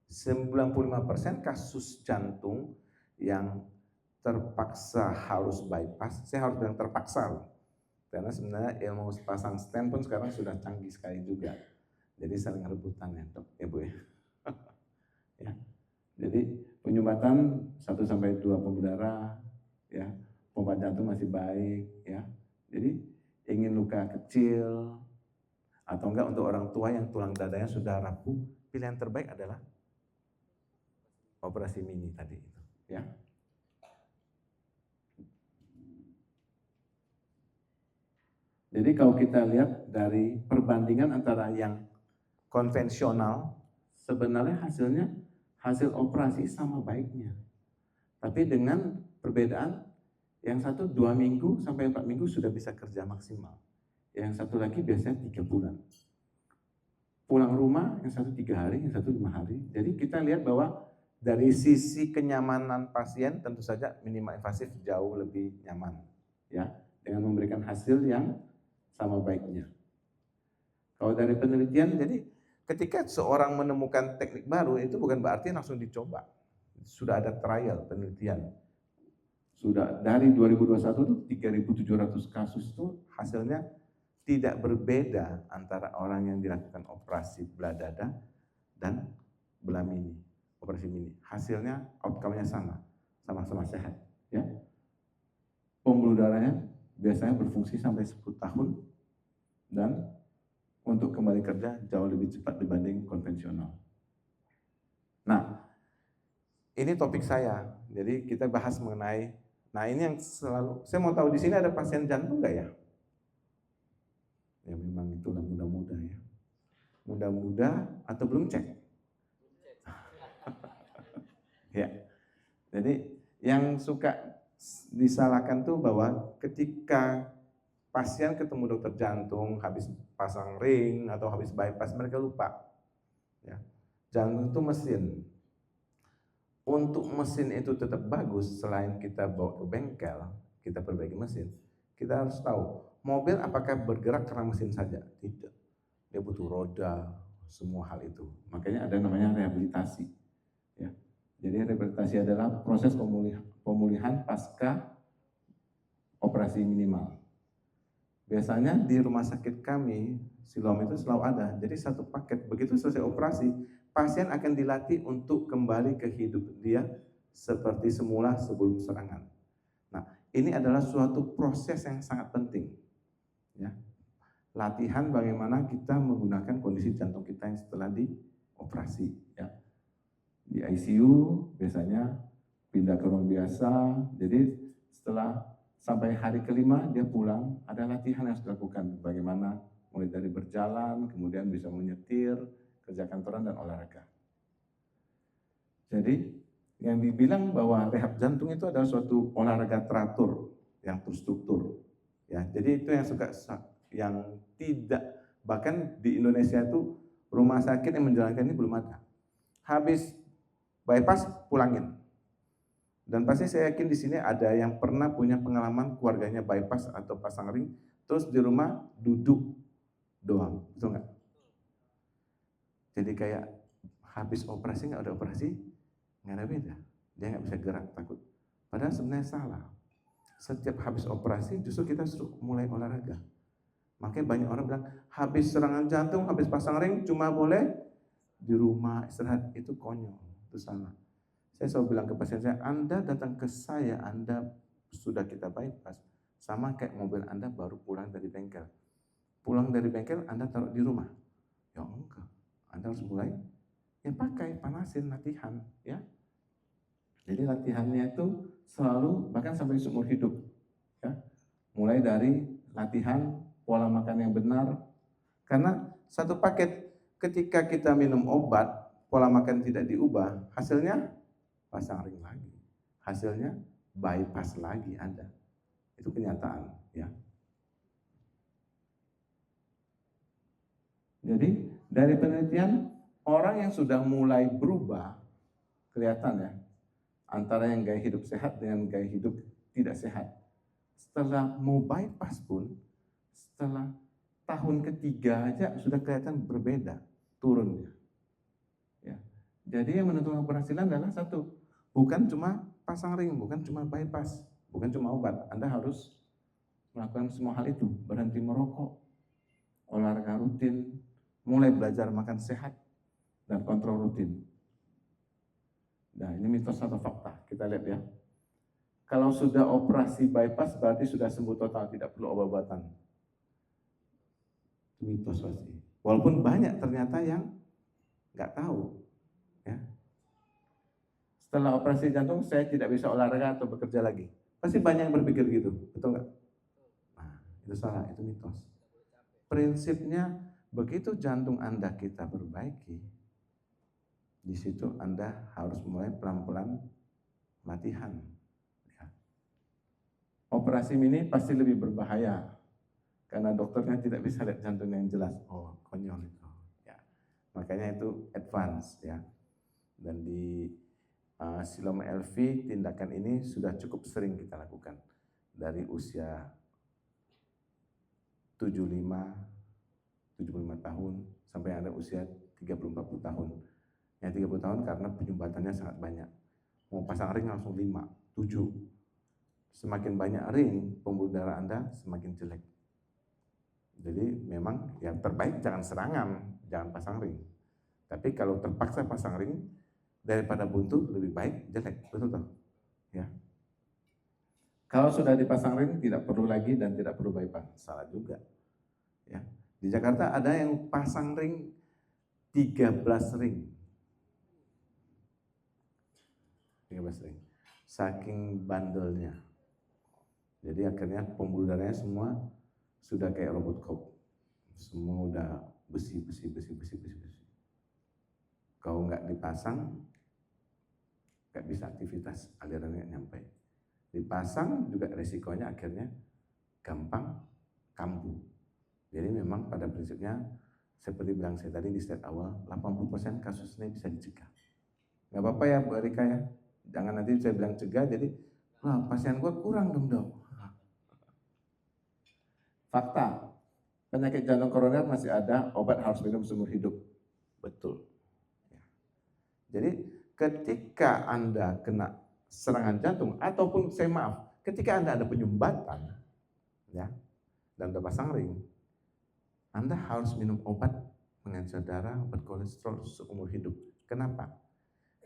95% kasus jantung yang terpaksa harus bypass, saya harus bilang terpaksa loh. Karena sebenarnya ilmu pasang stent pun sekarang sudah canggih sekali juga. Jadi saling rebutan ya, dok, ya Bu ya. Ya. Jadi penyumbatan 1-2 pembuluh darah, ya, pompa jantung masih baik, ya. Jadi ingin luka kecil atau enggak untuk orang tua yang tulang dadanya sudah rapuh, pilihan terbaik adalah operasi mini tadi itu, ya. Jadi kalau kita lihat dari perbandingan antara yang konvensional, sebenarnya hasil operasi sama baiknya. Tapi dengan perbedaan, yang satu 2 minggu sampai 4 minggu sudah bisa kerja maksimal. Yang satu lagi biasanya 3 bulan. Pulang rumah, yang satu 3 hari, yang satu 5 hari. Jadi kita lihat bahwa dari sisi kenyamanan pasien tentu saja minimal invasif jauh lebih nyaman, ya, dengan memberikan hasil yang sama baiknya. Kalau dari penelitian, jadi ketika seorang menemukan teknik baru itu bukan berarti langsung dicoba. Sudah ada trial penelitian. Sudah dari 2021 itu 3.700 kasus itu hasilnya tidak berbeda antara orang yang dilakukan operasi belah dada dan belah mini, operasi mini. Hasilnya outcome-nya sama, sama-sama sehat, ya. Pembuluh darahnya biasanya berfungsi sampai 10 tahun dan untuk kembali kerja jauh lebih cepat dibanding konvensional. Nah, ini topik saya. Jadi kita bahas mengenai, nah ini yang selalu, saya mau tahu di sini ada pasien jantung nggak ya? Ya memang itulah muda-muda ya. Muda-muda atau belum cek? Ya. Jadi yang suka disalahkan tuh bahwa ketika pasien ketemu dokter jantung habis pasang ring atau habis bypass mereka lupa. Ya. Jantung itu mesin. Untuk mesin itu tetap bagus selain kita bawa ke bengkel, kita perbaiki mesin. Kita harus tahu mobil apakah bergerak karena mesin saja? Tidak. Dia butuh roda, semua hal itu. Makanya ada namanya rehabilitasi. Ya. Jadi rehabilitasi adalah proses pemulihan pasca operasi minimal. Biasanya di rumah sakit kami, Siloam itu selalu ada. Jadi satu paket, begitu selesai operasi, pasien akan dilatih untuk kembali ke hidup dia seperti semula sebelum serangan. Nah, ini adalah suatu proses yang sangat penting. Ya. Latihan bagaimana kita menggunakan kondisi jantung kita yang setelah dioperasi. Ya. Di ICU biasanya pindah ke ruang biasa, jadi setelah sampai hari kelima dia pulang, ada latihan yang harus dilakukan. Bagaimana mulai dari berjalan, kemudian bisa menyetir, kerja kantoran dan olahraga. Jadi yang dibilang bahwa rehab jantung itu adalah suatu olahraga teratur yang terstruktur. Ya, jadi itu yang suka yang tidak, bahkan di Indonesia itu rumah sakit yang menjalankan ini belum ada. Habis bypass pulangin. Dan pasti saya yakin di sini ada yang pernah punya pengalaman keluarganya bypass atau pasang ring, terus di rumah duduk doang, betul nggak? Jadi kayak habis operasi nggak ada operasi, nggak ada beda. Dia nggak bisa gerak, takut. Padahal sebenarnya salah. Setiap habis operasi justru kita suruh mulai olahraga. Makanya banyak orang bilang habis serangan jantung, habis pasang ring cuma boleh di rumah istirahat, itu konyol, itu salah. Saya selalu bilang ke pasien saya, Anda datang ke saya, Anda sudah kita bypass. Sama kayak mobil Anda baru pulang dari bengkel. Pulang dari bengkel, Anda taruh di rumah. Ya enggak, Anda harus mulai, ya pakai, panasin, latihan. Ya. Jadi latihannya itu selalu, bahkan sampai seumur hidup. Ya. Mulai dari latihan, pola makan yang benar. Karena satu paket, ketika kita minum obat, pola makan tidak diubah, hasilnya pasang ring lagi, hasilnya bypass lagi ada. Itu kenyataan, ya. Jadi dari penelitian orang yang sudah mulai berubah kelihatan ya antara yang gaya hidup sehat dengan gaya hidup tidak sehat. Setelah mau bypass pun, setelah tahun ketiga aja sudah kelihatan berbeda, turun dia. Ya. Jadi yang menentukan keberhasilan adalah satu, bukan cuma pasang ring, bukan cuma bypass, bukan cuma obat. Anda harus melakukan semua hal itu, berhenti merokok, olahraga rutin, mulai belajar makan sehat, dan kontrol rutin. Nah ini mitos atau fakta, kita lihat ya. Kalau sudah operasi bypass berarti sudah sembuh total, tidak perlu obat-obatan. Mitos pasti. Walaupun banyak ternyata yang nggak tahu. Ya. Setelah operasi jantung saya tidak bisa olahraga atau bekerja lagi. Pasti banyak yang berpikir gitu, betul nggak? Nah, itu salah, itu mitos. Prinsipnya begitu jantung Anda kita perbaiki, di situ Anda harus mulai pelan-pelan latihan. Ya. Operasi mini pasti lebih berbahaya karena dokternya tidak bisa lihat jantung yang jelas. Oh, konyol itu. Ya. Makanya itu advance ya. Dan di Siloam LV tindakan ini sudah cukup sering kita lakukan dari usia 75 tahun sampai ada usia 30-40 tahun. Yang 30 tahun karena penyumbatannya sangat banyak. Mau pasang ring langsung 5, 7. Semakin banyak ring, pembuluh darah Anda semakin jelek. Jadi memang yang terbaik jangan serangan, jangan pasang ring. Tapi kalau terpaksa pasang ring, daripada buntu lebih baik jelek, betul toh? Ya. Kalau sudah dipasang ring tidak perlu lagi dan tidak perlu bypass, salah juga. Ya. Di Jakarta ada yang pasang ring 13 ring. 13 ring. Saking bandelnya. Jadi akhirnya pembuluh darahnya semua sudah kayak robot cop. Semua udah besi. Kalau nggak dipasang, nggak bisa aktivitas, alirannya nyampe. Dipasang juga resikonya akhirnya gampang kambuh. Jadi memang pada prinsipnya seperti bilang saya tadi di slide awal, 80% kasus ini bisa dicegah. Nggak apa-apa ya Bu Erika ya, jangan nanti saya bilang cegah jadi, wah pasien gua kurang dong. Fakta, penyakit jantung koroner masih ada, obat harus minum seumur hidup. Betul. Jadi ketika Anda kena serangan jantung ataupun saya maaf, ketika Anda ada penyumbatan ya dan Anda pasang ring, Anda harus minum obat pengencer darah, obat kolesterol seumur hidup. Kenapa?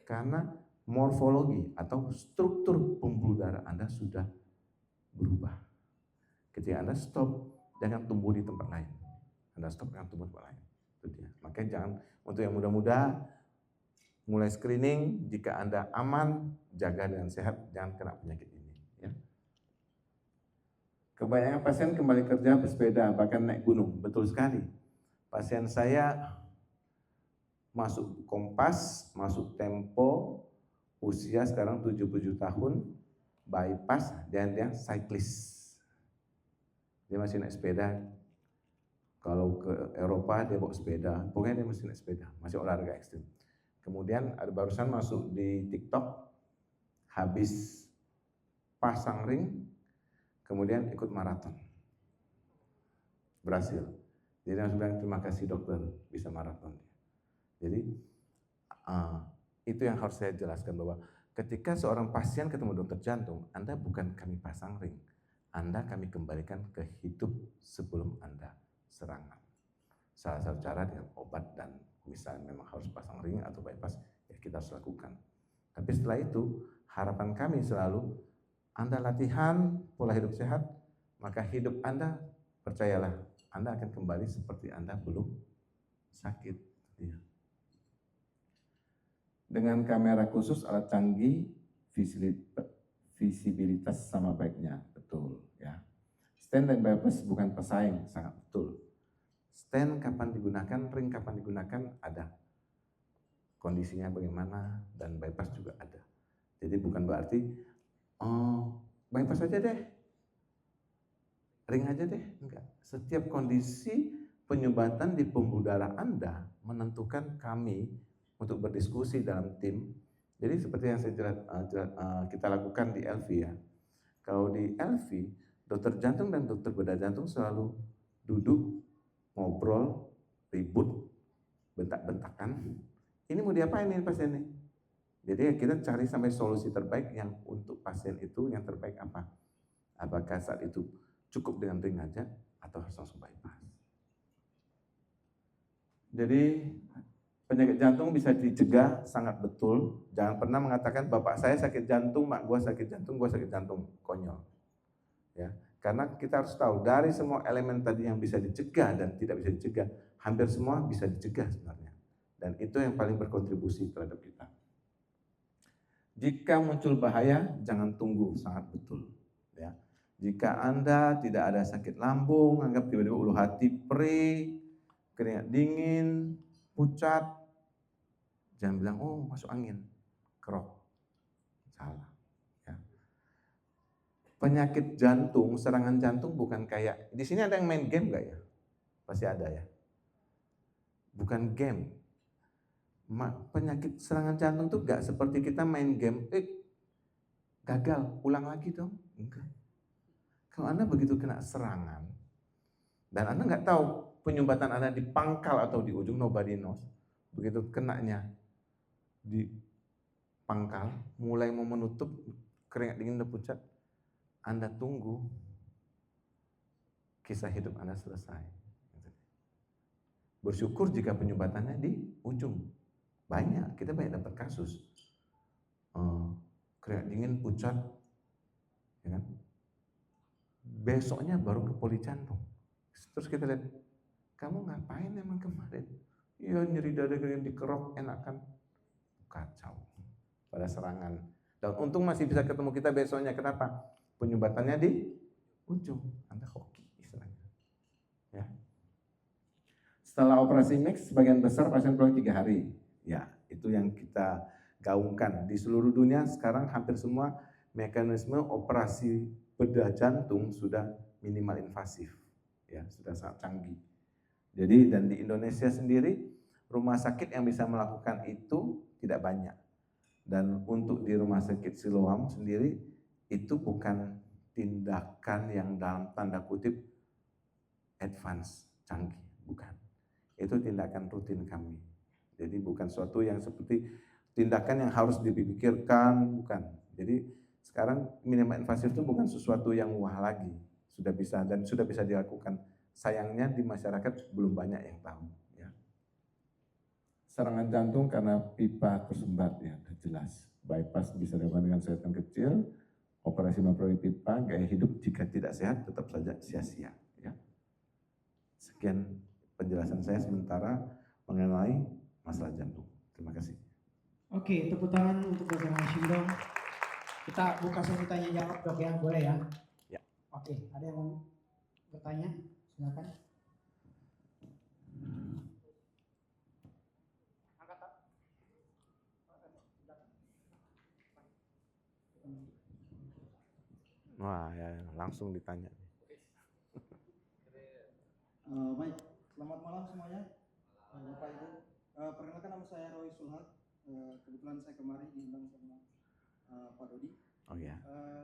Karena morfologi atau struktur pembuluh darah Anda sudah berubah. Ketika Anda stop, jangan tumbuh di tempat lain. Anda stop, jangan tumbuh di tempat lain. Itu dia. Makanya jangan, untuk yang muda-muda, mulai screening, jika Anda aman, jaga dengan sehat, jangan kena penyakit ini. Ya. Kebanyakan pasien kembali kerja bersepeda, bahkan naik gunung, betul sekali. Pasien saya masuk Kompas, masuk Tempo, usia sekarang 77 tahun, bypass, dan dia cyclist. Dia masih naik sepeda, kalau ke Eropa dia bawa sepeda, pokoknya dia masih naik sepeda, masih olahraga ekstrim. Kemudian ada barusan masuk di TikTok, habis pasang ring, kemudian ikut maraton. Berhasil. Jadi langsung bilang terima kasih dokter bisa maraton. Jadi itu yang harus saya jelaskan bahwa ketika seorang pasien ketemu dokter jantung, Anda bukan kami pasang ring, Anda kami kembalikan ke hidup sebelum Anda serangan. Salah satu cara dengan obat dan misalnya memang harus pasang ring atau bypass, ya kita harus lakukan. Tapi setelah itu, harapan kami selalu, Anda latihan pola hidup sehat, maka hidup Anda, percayalah, Anda akan kembali seperti Anda belum sakit. Ya. Dengan kamera khusus, alat canggih, visibilitas sama baiknya, betul. Ya. Stent dan bypass bukan pesaing, sangat betul. Stent kapan digunakan, ring kapan digunakan, ada. Kondisinya bagaimana, dan bypass juga ada. Jadi bukan berarti, bypass aja deh, ring aja deh, enggak. Setiap kondisi penyumbatan di pembuluh darah Anda menentukan kami untuk berdiskusi dalam tim. Jadi seperti yang kita lakukan di LV ya. Kalau di LV, dokter jantung dan dokter bedah jantung selalu duduk, ngobrol, ribut, bentak-bentakan. Ini mau diapain nih pasien ini? Jadi kita cari sampai solusi terbaik yang untuk pasien itu yang terbaik apa? Apakah saat itu cukup dengan ring aja atau harus langsung bypass? Jadi penyakit jantung bisa dicegah sangat betul. Jangan pernah mengatakan bapak saya sakit jantung, mak gua sakit jantung, gua sakit jantung. Konyol. Ya, karena kita harus tahu dari semua elemen tadi yang bisa dicegah dan tidak bisa dicegah, hampir semua bisa dicegah sebenarnya. Dan itu yang paling berkontribusi terhadap kita. Jika muncul bahaya, jangan tunggu, sangat betul. Ya. Jika Anda tidak ada sakit lambung, anggap tiba-tiba ulu hati perih, keringat dingin, pucat, jangan bilang, oh masuk angin, kerok. Salah. penyakit jantung, serangan jantung bukan kayak, di sini ada yang main game nggak ya? Pasti ada ya. Bukan game. Penyakit serangan jantung tuh nggak seperti kita main game, gagal, ulang lagi dong. Enggak. Kalau Anda begitu kena serangan, dan Anda nggak tahu penyumbatan Anda di pangkal atau di ujung, nobody knows. Begitu kenanya di pangkal, mulai mau menutup, keringat dingin udah pucat, Anda tunggu kisah hidup Anda selesai. Bersyukur jika penyumbatannya di ujung. Banyak, kita banyak dapat kasus. Keringat dingin, pucat, ya kan? Besoknya baru ke poli jantung. Terus kita lihat, kamu ngapain emang kemarin? Iya, nyeri dada kering dikerok, enakan. Kacau. Pada serangan. Dan untung masih bisa ketemu kita besoknya. Kenapa? Penyumbatannya di ujung. Anda hoki istilahnya. Ya. Setelah operasi mix, sebagian besar pasien pulang 3 hari. Ya, itu yang kita gaungkan. Di seluruh dunia sekarang hampir semua mekanisme operasi bedah jantung sudah minimal invasif. Ya, sudah sangat canggih. Jadi dan di Indonesia sendiri rumah sakit yang bisa melakukan itu tidak banyak. Dan untuk di rumah sakit Siloam sendiri itu bukan tindakan yang dalam tanda kutip advance, canggih, bukan. Itu tindakan rutin kami. Jadi bukan suatu yang seperti tindakan yang harus dipikirkan, bukan. Jadi sekarang minimal invasif itu bukan sesuatu yang wah lagi, sudah bisa dan sudah bisa dilakukan. Sayangnya di masyarakat belum banyak yang tahu. Ya. Serangan jantung karena pipa tersumbat ya, jelas. Bypass bisa dilakukan dengan sedotan kecil, operasi melalui pipa, gaya hidup jika tidak sehat tetap saja sia-sia. Ya. Sekian penjelasan saya sementara mengenai masalah jantung. Terima kasih. Oke, tepuk tangan untuk Dr. Hashim dong. Kita buka sesi tanya jawab dok ya, boleh ya? Ya. Oke, ada yang mau bertanya? Silakan. Wah, ya, langsung ditanya. Baik, selamat malam semuanya, Bapak Ibu. Perkenalkan nama saya Roy Sulhat. Kebetulan saya kemarin diundang sama Pak Dodi. Oh ya.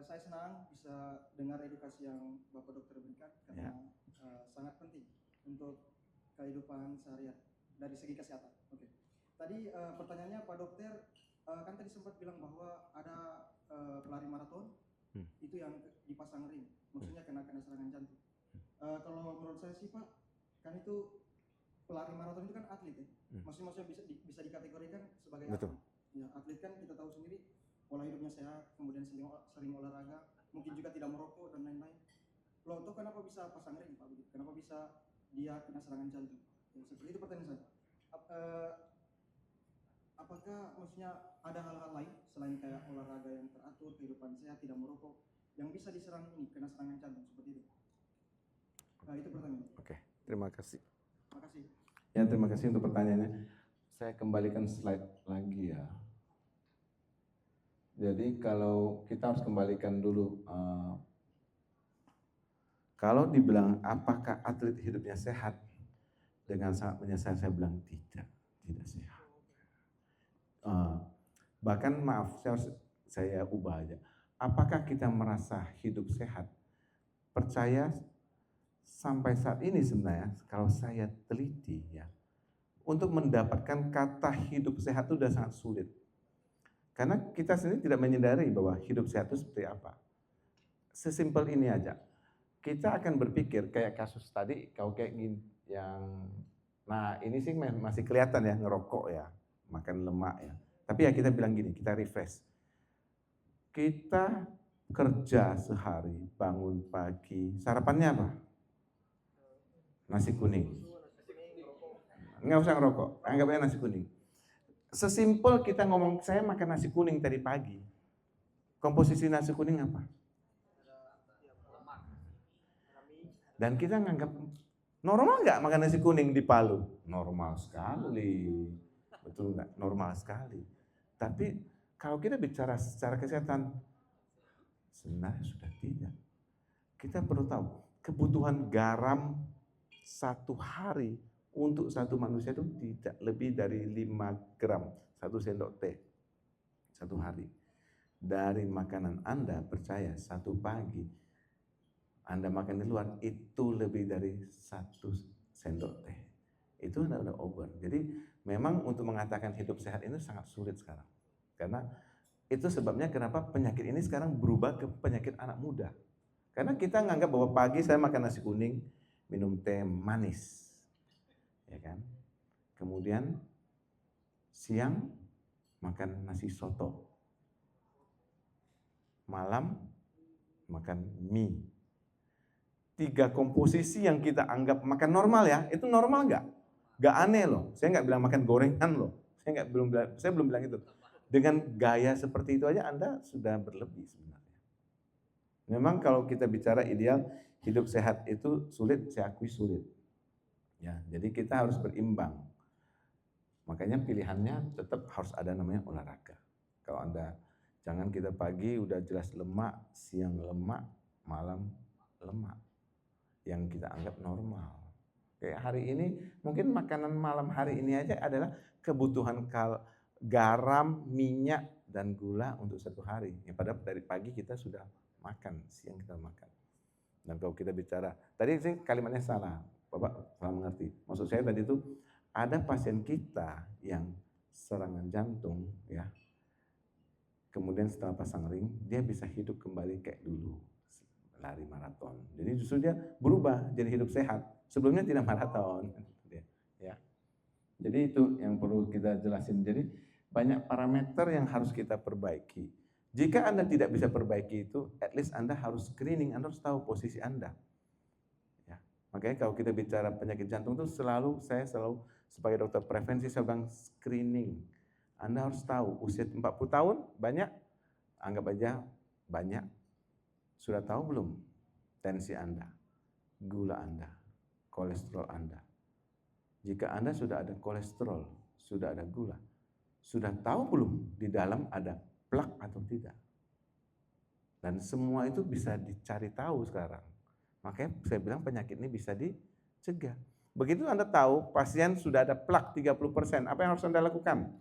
Saya senang bisa dengar edukasi yang Bapak Dokter berikan karena sangat penting untuk kehidupan sehari-hari dari segi kesehatan. Oke. Tadi pertanyaannya Pak Dokter kan tadi sempat bilang bahwa ada pelari maraton itu yang dipasang ring, maksudnya kena serangan jantung. Kalau menurut saya sih Pak, kan itu pelari maraton itu kan atlet ya, maksudnya bisa dikategorikan sebagai atlet. Ya, atlet kan kita tahu sendiri pola hidupnya sehat, kemudian sering olahraga, mungkin juga tidak merokok dan lain-lain. Loh, itu kenapa bisa pasang ring Pak? Kenapa bisa dia kena serangan jantung? Ya, seperti itu pertanyaan saya. Apakah maksudnya ada hal-hal lain selain kayak olahraga yang teratur, kehidupan sehat, tidak merokok, yang bisa diserang ini kena serangan jantung seperti itu? Nah, itu pertanyaan. Oke, terima kasih. Terima kasih. Ya, terima kasih untuk pertanyaannya. Saya kembalikan slide lagi ya. Jadi kalau kita harus kembalikan dulu, kalau dibilang apakah atlet hidupnya sehat, dengan sangat menyesal saya bilang tidak sehat. Bahkan maaf, saya ubah aja. Apakah kita merasa hidup sehat? Percaya sampai saat ini sebenarnya kalau saya teliti ya, untuk mendapatkan kata hidup sehat itu sudah sangat sulit. Karena kita sendiri tidak menyadari bahwa hidup sehat itu seperti apa. Sesimpel ini aja. Kita akan berpikir kayak kasus tadi, kalau kayak gini yang, nah ini sih masih kelihatan ya ngerokok ya, makan lemak ya. Tapi ya kita bilang gini, kita refresh. Kita kerja sehari, bangun pagi, sarapannya apa? Nasi kuning. Nggak usah ngerokok, anggap aja nasi kuning. Sesimpel kita ngomong, saya makan nasi kuning tadi pagi. Komposisi nasi kuning apa? Dan kita nganggap, normal nggak makan nasi kuning di Palu? Normal sekali. Betul nggak? Normal sekali. Tapi kalau kita bicara secara kesehatan, Sebenarnya sudah tidak. Kita perlu tahu, kebutuhan garam satu hari untuk satu manusia itu tidak lebih dari 5 gram, 1 sendok teh satu hari. Dari makanan Anda, percaya, satu pagi Anda makan di luar itu lebih dari 1 sendok teh. Itu Anda udah over. Jadi memang untuk mengatakan hidup sehat ini sangat sulit sekarang. Karena itu sebabnya kenapa penyakit ini sekarang berubah ke penyakit anak muda. Karena kita nganggap bahwa pagi saya makan nasi kuning, minum teh manis, ya kan? Kemudian siang makan nasi soto, malam makan mie. 3 komposisi yang kita anggap makan normal ya, itu normal nggak? Nggak aneh loh. Saya nggak bilang makan gorengan loh. Saya belum bilang itu. Dengan gaya seperti itu aja Anda sudah berlebih sebenarnya. Memang kalau kita bicara ideal hidup sehat itu sulit, saya akui sulit. Ya, jadi kita harus berimbang. Makanya pilihannya tetap harus ada namanya olahraga. Kalau Anda jangan kita pagi udah jelas lemak, siang lemak, malam lemak yang kita anggap normal. Kayak hari ini mungkin makanan malam hari ini aja adalah kebutuhan garam, minyak, dan gula untuk satu hari. Ya, padahal dari pagi kita sudah makan, siang kita makan. Dan kalau kita bicara, tadi sih kalimatnya salah, Bapak salah mengerti. Maksud saya tadi itu ada pasien kita yang serangan jantung, ya. Kemudian setelah pasang ring, dia bisa hidup kembali kayak dulu, lari maraton. Jadi justru dia berubah jadi hidup sehat. Sebelumnya tidak maraton, ya. Jadi itu yang perlu kita jelasin. Jadi banyak parameter yang harus kita perbaiki. Jika Anda tidak bisa perbaiki itu, at least Anda harus screening, Anda harus tahu posisi Anda. Ya. Makanya kalau kita bicara penyakit jantung itu saya selalu sebagai dokter prevensi saya bilang screening. Anda harus tahu usia 40 tahun banyak, anggap aja banyak. Sudah tahu belum tensi Anda, gula Anda, kolesterol Anda? Jika Anda sudah ada kolesterol, sudah ada gula, sudah tahu belum di dalam ada plak atau tidak? Dan semua itu bisa dicari tahu sekarang. Makanya saya bilang penyakit ini bisa dicegah. Begitu Anda tahu pasien sudah ada plak 30%, apa yang harus Anda lakukan?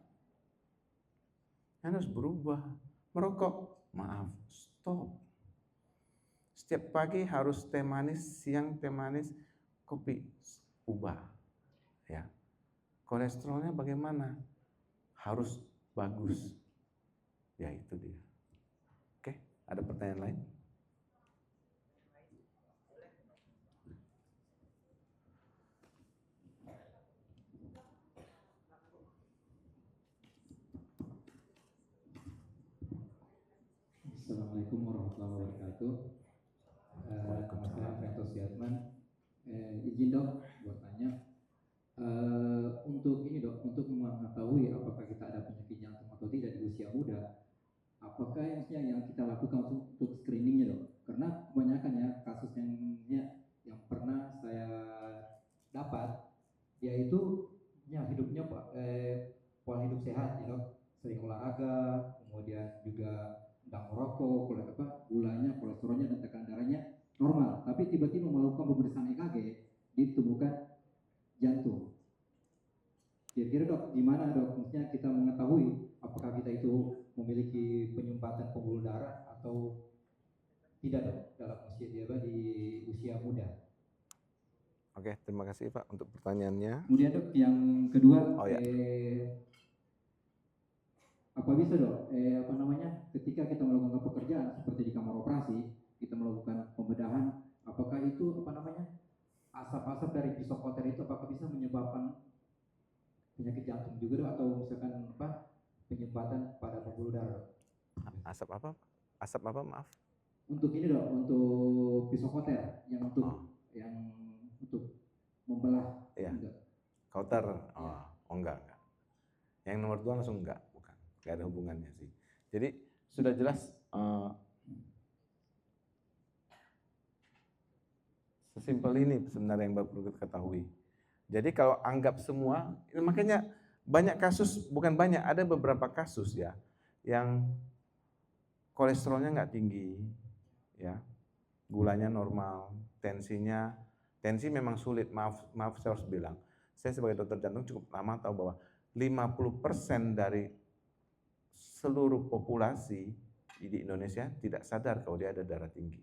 Anda harus berubah. Merokok, maaf, stop. Setiap pagi harus teh manis, siang teh manis, kopi, ubah. Ya. Kolesterolnya bagaimana? Harus bagus. Ya itu dia. Oke, ada pertanyaan lain? Assalamualaikum warahmatullahi wabarakatuh. Nama saya Fento Siatman. Izin dok buat tanya. Untuk ini dok, untuk mengetahui apakah kita ada penyakit jantung atau tidak di usia muda, apakah yang kita lakukan untuk screeningnya dok? Karena kebanyakan ya kasus yang pernah saya dapat, yaitu hidupnya pola hidup sehat ya dok, sering olahraga, kemudian juga tidak merokok, gulanya, kolesterolnya dan tekanan darahnya normal, tapi tiba-tiba melakukan pemeriksaan EKG ditemukan jantung. Kira-kira dok, gimana dok? Maksudnya kita mengetahui apakah kita itu memiliki penyumbatan pembuluh darah atau tidak dok dalam di usia muda. Oke, terima kasih Pak untuk pertanyaannya. Kemudian dok, yang kedua, ya. apa bisa dok? Ketika kita melakukan pekerjaan seperti di kamar operasi, kita melakukan pembedahan, apakah itu asap-asap dari pisau kotor itu apakah bisa menyebabkan penyakit jantung juga dok, atau misalkan penyumbatan pada pembuluh darah? Asap apa? Asap apa? Maaf. Untuk ini dok, untuk pisau kotor yang untuk membelah. Iya. Kauter. Enggak. Yang nomor 2 langsung enggak, bukan. Enggak ada hubungannya sih. Jadi sudah jelas sesimpel ini sebenarnya yang Bapak perlu ketahui. Jadi kalau anggap semua, makanya banyak kasus, bukan banyak, ada beberapa kasus ya yang kolesterolnya nggak tinggi, ya, gulanya normal, tensi memang sulit, maaf saya harus bilang. Saya sebagai dokter jantung cukup lama tahu bahwa 50% dari seluruh populasi di Indonesia tidak sadar kalau dia ada darah tinggi.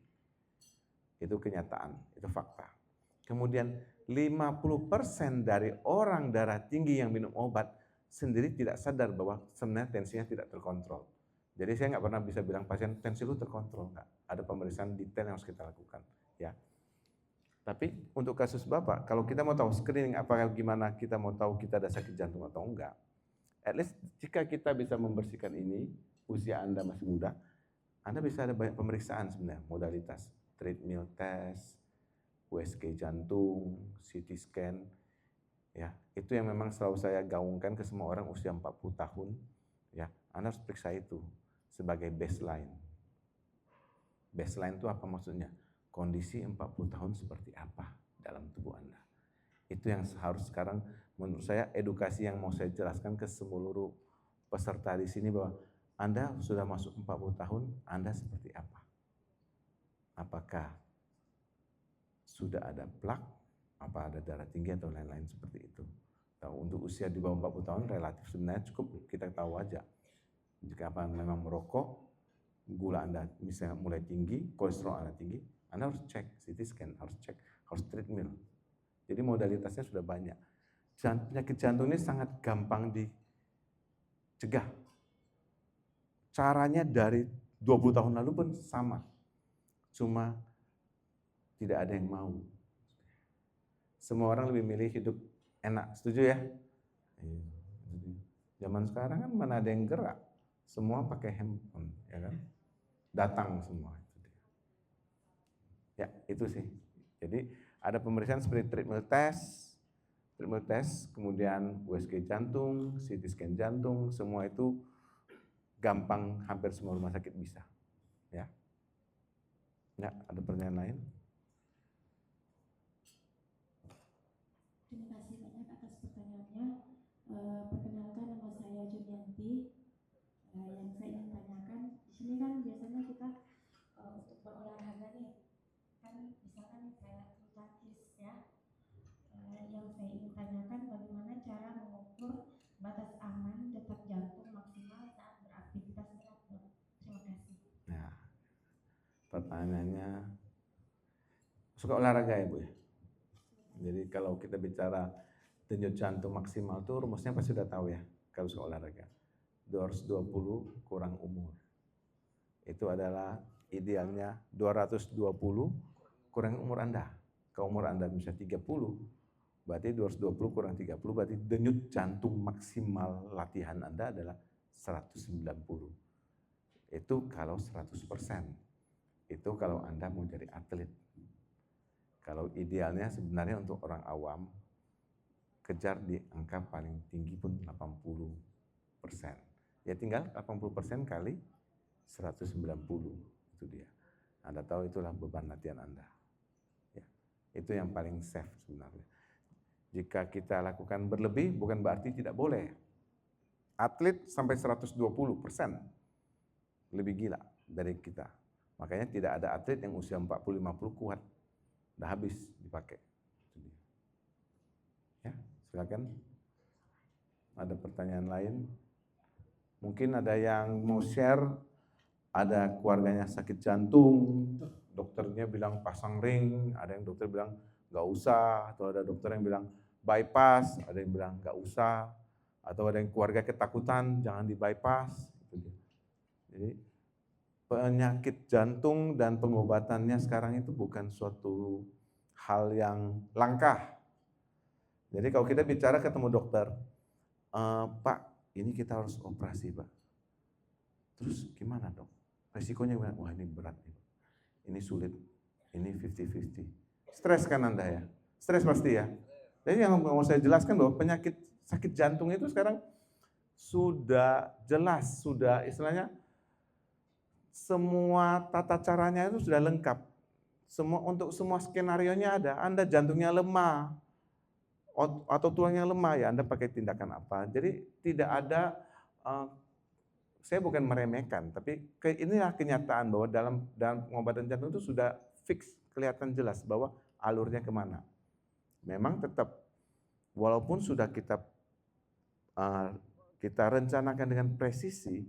Itu kenyataan, itu fakta. Kemudian 50% dari orang darah tinggi yang minum obat sendiri tidak sadar bahwa sebenarnya tensinya tidak terkontrol. Jadi saya nggak pernah bisa bilang pasien tensi lu terkontrol, nggak. Ada pemeriksaan detail yang harus kita lakukan, ya. Tapi untuk kasus Bapak, kalau kita mau tahu screening apakah gimana, kita mau tahu kita ada sakit jantung atau enggak, at least jika kita bisa membersihkan ini, usia Anda masih muda, Anda bisa ada banyak pemeriksaan sebenarnya, modalitas, treadmill test, USG jantung, CT scan, ya itu yang memang selalu saya gaungkan ke semua orang usia 40 tahun, ya Anda harus periksa itu sebagai baseline. Baseline itu apa maksudnya? Kondisi 40 tahun seperti apa dalam tubuh Anda. Itu yang harus sekarang menurut saya edukasi yang mau saya jelaskan ke seluruh peserta di sini bahwa Anda sudah masuk 40 tahun, Anda seperti apa? Apakah sudah ada plak, apa ada darah tinggi atau lain-lain seperti itu. Nah, untuk usia di bawah 40 tahun relatif sebenarnya cukup kita tahu aja. Jika apa memang merokok, gula Anda misalnya mulai tinggi, kolesterol Anda tinggi, Anda harus cek CT scan, harus cek, harus treadmill. Jadi modalitasnya sudah banyak. Penyakit jantung ini sangat gampang dicegah. Caranya dari 20 tahun lalu pun sama. Cuma tidak ada yang mau. Semua orang lebih milih hidup enak, setuju ya? Zaman sekarang kan mana ada yang gerak, semua pakai handphone, ya kan? Datang semua. Ya, itu sih. Jadi ada pemeriksaan seperti treadmill test, kemudian USG jantung, CT scan jantung, semua itu gampang, hampir semua rumah sakit bisa. Ya. Ya, ada pertanyaan lain? Terima kasih banyak atas pertanyaannya. Perkenalkan, nama saya Junianti. Yang saya ingin tanyakan, di sini kan biasanya kita untuk berolahraga nih, kan misalkan kayak bulu tangkis ya. Yang saya ingin tanyakan, bagaimana cara mengukur batas aman detak jantung maksimal saat beraktivitas berat, Dok? Terima kasih. Nah, pertanyaannya, suka olahraga ya Bu ya? Jadi kalau kita bicara denyut jantung maksimal tuh rumusnya pasti sudah tahu ya kalau suka olahraga. 220 kurang umur. Itu adalah idealnya 220 kurang umur Anda. Kalau umur Anda bisa 30, berarti 220 kurang 30 berarti denyut jantung maksimal latihan Anda adalah 190. Itu kalau 100%. Itu kalau Anda mau jadi atlet. Kalau idealnya sebenarnya untuk orang awam, kejar di angka paling tinggi pun 80%. Ya tinggal 80% kali 190, itu dia. Anda tahu itulah beban latihan Anda. Ya, itu yang paling safe sebenarnya. Jika kita lakukan berlebih bukan berarti tidak boleh. Atlet sampai 120% lebih gila dari kita. Makanya tidak ada atlet yang usia 40-50 kuat. Udah habis dipakai. Ya, silakan. Ada pertanyaan lain? Mungkin ada yang mau share, ada keluarganya sakit jantung, dokternya bilang pasang ring, ada yang dokter bilang nggak usah, atau ada dokter yang bilang bypass, ada yang bilang nggak usah, atau ada yang keluarga ketakutan jangan di bypass. Jadi penyakit jantung dan pengobatannya sekarang itu bukan suatu hal yang langka. Jadi kalau kita bicara ketemu dokter, Pak, ini kita harus operasi, Pak. Terus gimana dok? Resikonya gimana? Wah ini berat, ini sulit, ini 50-50. Stres kan Anda ya? Stres pasti ya? Jadi yang mau saya jelaskan bahwa penyakit sakit jantung itu sekarang sudah jelas, sudah istilahnya semua tata caranya itu sudah lengkap. Untuk semua skenarionya ada. Anda jantungnya lemah atau tulangnya lemah ya Anda pakai tindakan apa. Jadi tidak ada saya bukan meremehkan, tapi inilah kenyataan bahwa dalam pengobatan jantung itu sudah fix, kelihatan jelas bahwa alurnya kemana. Memang tetap, walaupun sudah kita rencanakan dengan presisi,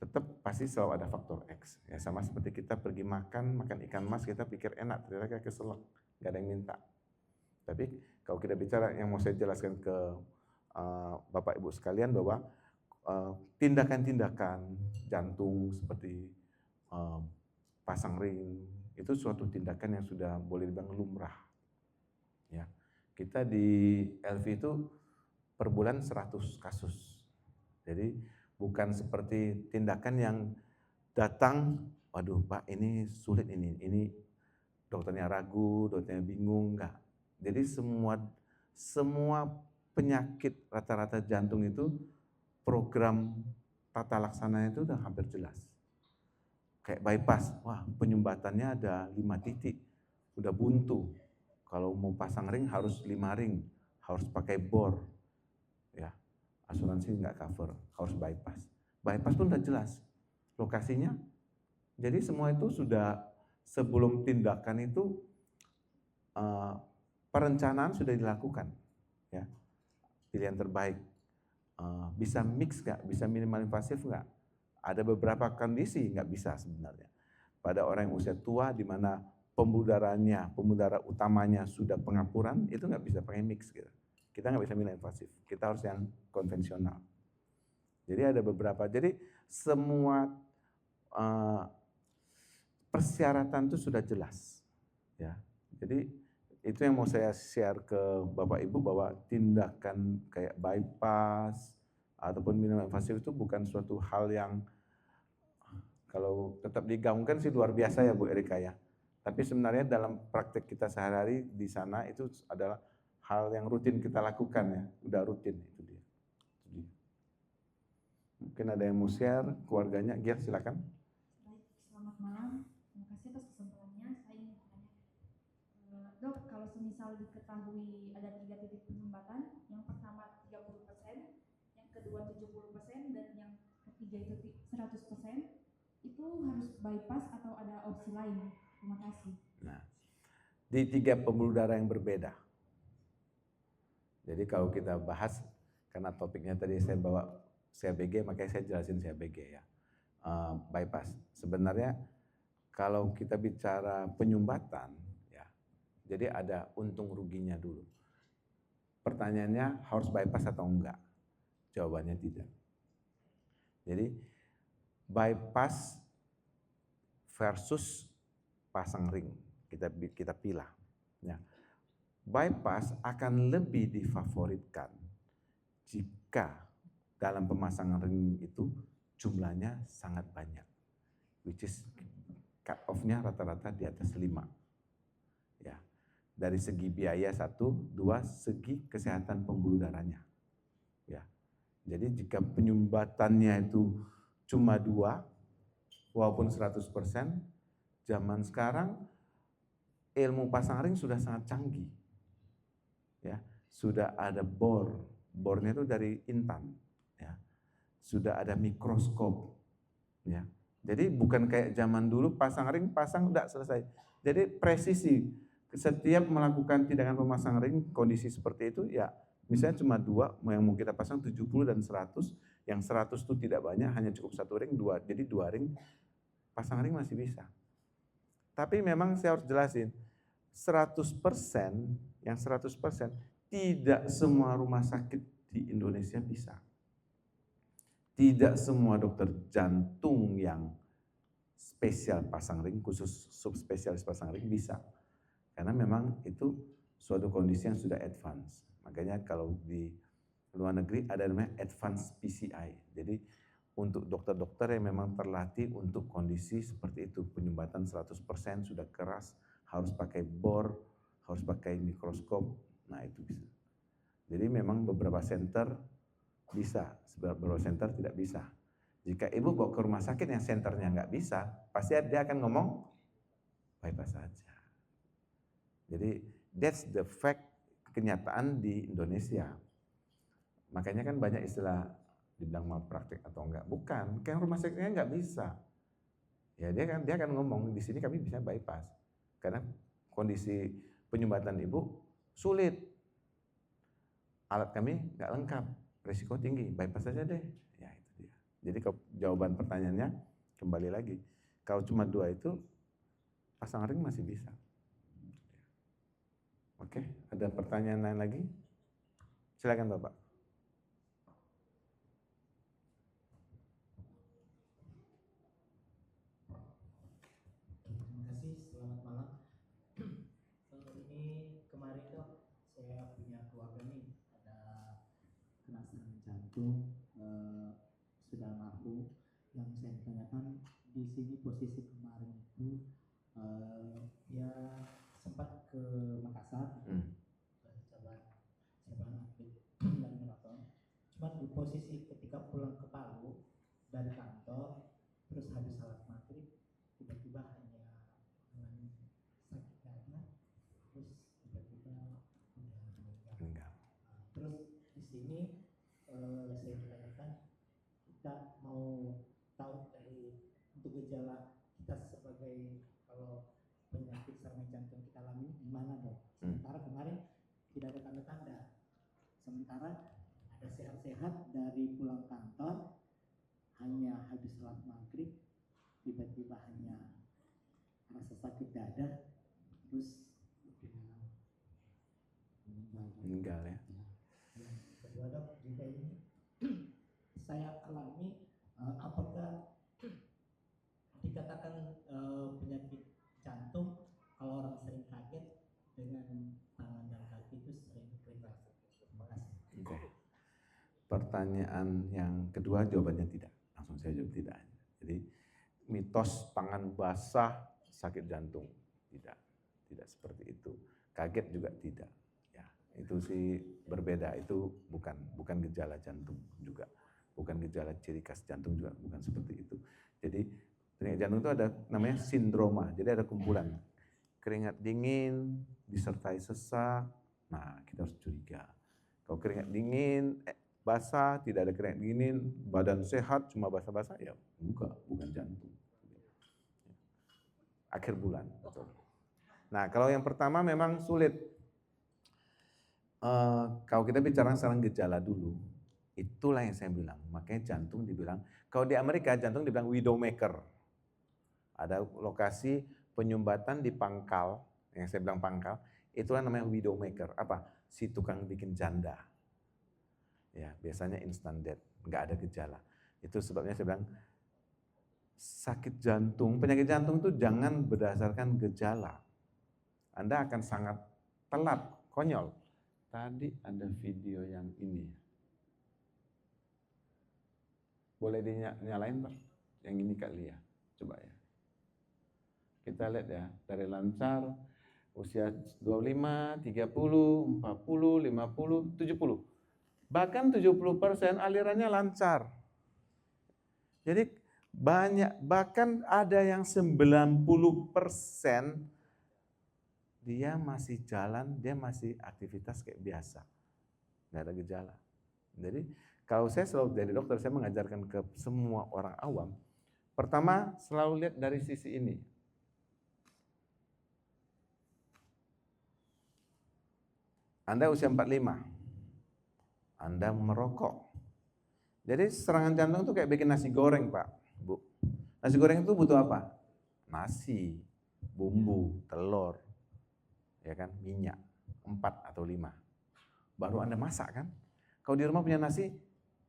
tetap pasti selalu ada faktor X. Ya, sama seperti kita pergi makan ikan mas, kita pikir enak, ternyata kita keselak, nggak ada yang minta. Tapi kalau kita bicara, yang mau saya jelaskan ke Bapak Ibu sekalian bahwa tindakan-tindakan jantung seperti pasang ring itu suatu tindakan yang sudah boleh dibilang lumrah. Ya, kita di LV itu per bulan 100 kasus. Jadi bukan seperti tindakan yang datang, waduh Pak ini sulit ini dokternya ragu, dokternya bingung, enggak. Jadi semua penyakit rata-rata jantung itu program tata laksananya itu udah hampir jelas. Kayak bypass, wah penyumbatannya ada 5 titik, udah buntu. Kalau mau pasang ring harus 5 ring, harus pakai bor. Ya, asuransi nggak cover, harus bypass. Bypass pun udah jelas lokasinya. Jadi semua itu sudah, sebelum tindakan itu perencanaan sudah dilakukan. Ya, pilihan terbaik. Bisa mix nggak, bisa minimal invasif nggak? Ada beberapa kondisi nggak bisa sebenarnya. Pada orang yang usia tua di mana pembuluh darah utamanya sudah pengapuran, itu nggak bisa pakai mix gitu. Kita nggak bisa minimal invasif, kita harus yang konvensional. Jadi ada beberapa, jadi semua persyaratan itu sudah jelas. Ya, jadi itu yang mau saya share ke Bapak Ibu bahwa tindakan kayak bypass ataupun minimal invasif itu bukan suatu hal yang kalau tetap digaungkan sih luar biasa ya Bu Erika ya. Tapi sebenarnya dalam praktek kita sehari-hari di sana itu adalah hal yang rutin kita lakukan ya, udah rutin itu dia. Mungkin ada yang mau share keluarganya, Gier silakan. Baik, selamat malam. Terima kasih atas kesempatannya. Saya ingin bertanya, Dok, kalau semisal diketahui ada 3 titik penyumbatan, yang pertama 30%, yang kedua 70%, dan yang ketiga itu 100%, itu harus bypass atau ada opsi lain? Terima kasih. Nah, di 3 pembuluh darah yang berbeda. Jadi kalau kita bahas, karena topiknya tadi saya bawa CABG, makanya saya jelasin CABG ya. Bypass. Sebenarnya kalau kita bicara penyumbatan, ya, jadi ada untung ruginya dulu. Pertanyaannya harus bypass atau enggak? Jawabannya tidak. Jadi bypass versus pasang ring, kita pilih. Ya. Bypass akan lebih difavoritkan jika dalam pemasangan ring itu jumlahnya sangat banyak, which is cut off-nya rata-rata di atas 5. Ya. Dari segi biaya 1, 2, segi kesehatan pembuluh darahnya. Ya. Jadi jika penyumbatannya itu cuma 2, walaupun 100%, zaman sekarang ilmu pasang ring sudah sangat canggih. Ya, sudah ada bornya itu dari intan, ya. Sudah ada mikroskop, ya. Jadi bukan kayak zaman dulu pasang ring udah selesai. Jadi presisi setiap melakukan tindakan pemasang ring kondisi seperti itu ya, misalnya cuma 2 yang mau kita pasang 70 dan 100, yang 100 itu tidak banyak, hanya cukup 1 ring, 2, jadi 2 ring pasang ring masih bisa. Tapi memang saya harus jelasin 100%, yang 100% tidak semua rumah sakit di Indonesia bisa. Tidak semua dokter jantung yang spesial pasang ring, khusus subspesialis pasang ring bisa. Karena memang itu suatu kondisi yang sudah advance. Makanya kalau di luar negeri ada namanya advance PCI. Jadi untuk dokter-dokter yang memang terlatih untuk kondisi seperti itu, penyumbatan 100% sudah keras, harus pakai bor, harus pakai mikroskop, nah itu bisa. Jadi memang beberapa center bisa, beberapa center tidak bisa. Jika ibu bawa ke rumah sakit yang senternya nggak bisa, pasti dia akan ngomong bypass saja. Jadi that's the fact, kenyataan di Indonesia. Makanya kan banyak istilah dibilang malpraktik atau enggak. Bukan, kayak rumah sakitnya enggak bisa. Ya dia akan ngomong di sini kami bisa bypass karena kondisi penyumbatan ibu sulit, alat kami nggak lengkap, risiko tinggi, bypass saja deh. Ya itu dia. Jadi jawaban pertanyaannya kembali lagi, kalau cuma 2 itu pasang ring masih bisa. Oke, ada pertanyaan lain lagi? Silakan Bapak. Terima kasih, selamat malam. Ini kemarin dok, saya punya keluarga nih, ada kena serangan jantung, sudah almarhum. Yang saya tanyakan di sini posisi kemarin itu dia sempat ke Makassar, coba atlet dan maraton. Cuma di posisi ketika pulang ke Palu dari kantor, terus habis salat maghrib, tiba-tiba hanya sakit dada, terus tiba-tiba udah meninggal. Terus di sini saya tanyakan, kita mau tahu dari untuk gejala kita sebagai kalau penyakit serangan jantung kita alami gimana dok? Sementara kemarin tidak ada tanda-tanda, sementara ada sehat-sehat dari pulang kantor hanya habis salat maghrib tiba-tiba hanya rasa sakit dada terus Meninggal ya. Yang kedua dok, jika ini saya alami, apakah dikatakan penyakit jantung kalau orang sering kaget dengan tangan dan kaki itu sering keringat? Terima kasih. Oke. Pertanyaan yang kedua jawabannya tidak. Langsung saya jawab tidak. Jadi mitos tangan basah sakit jantung tidak seperti itu. Kaget juga tidak. Ya, itu sih berbeda. Itu bukan gejala jantung juga, bukan gejala ciri khas jantung juga, bukan seperti itu. Jadi penyakit jantung itu ada namanya sindroma. Jadi ada kumpulan keringat dingin disertai sesak. Nah, kita harus curiga. Kalau keringat dingin basah, tidak ada keringat dingin, badan sehat cuma basah-basah, ya bukan jantung. Akhir bulan. Betul. Nah, kalau yang pertama memang sulit. Kalau kita bicara sekarang gejala dulu, itulah yang saya bilang. Makanya jantung dibilang, kalau di Amerika jantung dibilang widowmaker. Ada lokasi penyumbatan di pangkal, yang saya bilang pangkal, itulah namanya widowmaker. Apa? Si tukang bikin janda. Ya, biasanya instant death, nggak ada gejala. Itu sebabnya saya bilang sakit jantung, penyakit jantung itu jangan berdasarkan gejala. Anda akan sangat telat, konyol. Tadi ada video yang ini. Boleh dinyalain Pak? Yang ini kali ya, coba ya. Kita lihat ya, dari lancar, usia 25, 30, 40, 50, 70. Bahkan 70% alirannya lancar. Jadi banyak, bahkan ada yang 90% dia masih jalan, dia masih aktivitas kayak biasa. Nggak ada gejala. Jadi kalau saya selalu jadi dokter, saya mengajarkan ke semua orang awam. Pertama, selalu lihat dari sisi ini. Anda usia 45. Anda merokok. Jadi serangan jantung itu kayak bikin nasi goreng, Pak, Bu. Nasi goreng itu butuh apa? Nasi, bumbu, telur, ya kan, minyak, 4 atau 5. Baru Anda masak kan? Kalau di rumah punya nasi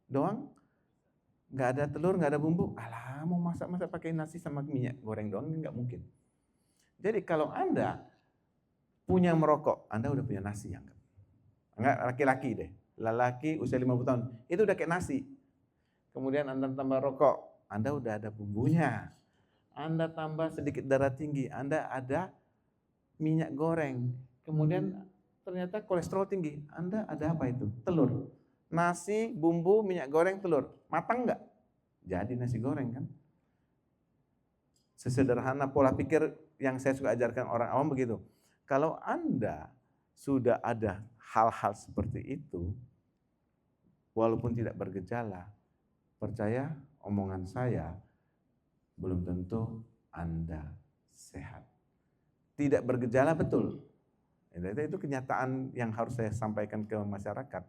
doang, nggak ada telur, nggak ada bumbu, alah mau masak-masak pakai nasi sama minyak goreng doang, nggak mungkin. Jadi kalau Anda punya merokok, Anda udah punya nasi, anggap. Enggak, laki-laki deh. Lelaki usia 50 tahun, itu udah kayak nasi. Kemudian Anda tambah rokok, Anda udah ada bumbunya. Anda tambah sedikit darah tinggi, Anda ada minyak goreng. Kemudian ternyata kolesterol tinggi, Anda ada apa itu? Telur. Nasi, bumbu, minyak goreng, telur. Matang enggak? Jadi nasi goreng kan? Sesederhana pola pikir yang saya suka ajarkan orang awam begitu. Kalau Anda sudah ada hal-hal seperti itu, walaupun tidak bergejala, percaya omongan saya belum tentu Anda sehat. Tidak bergejala betul. Itu kenyataan yang harus saya sampaikan ke masyarakat.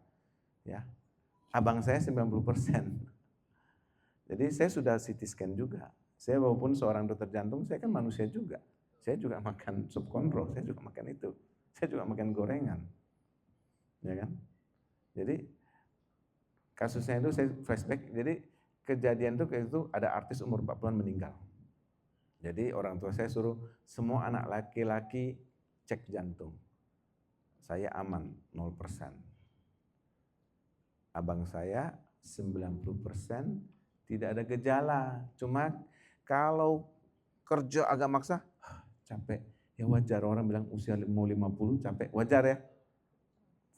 Ya, abang saya 90%. Jadi saya sudah CT scan juga. Saya walaupun seorang dokter jantung, saya kan manusia juga. Saya juga makan sup kontrol, saya juga makan itu. Saya juga makan gorengan. Ya kan? Jadi kasusnya itu saya flashback, jadi kejadian itu ada artis umur 40-an meninggal. Jadi orang tua saya suruh semua anak laki-laki cek jantung. Saya aman 0%. Abang saya 90% tidak ada gejala. Cuma kalau kerja agak maksa, capek. Ya wajar, orang bilang usia mau 50 capek, wajar ya?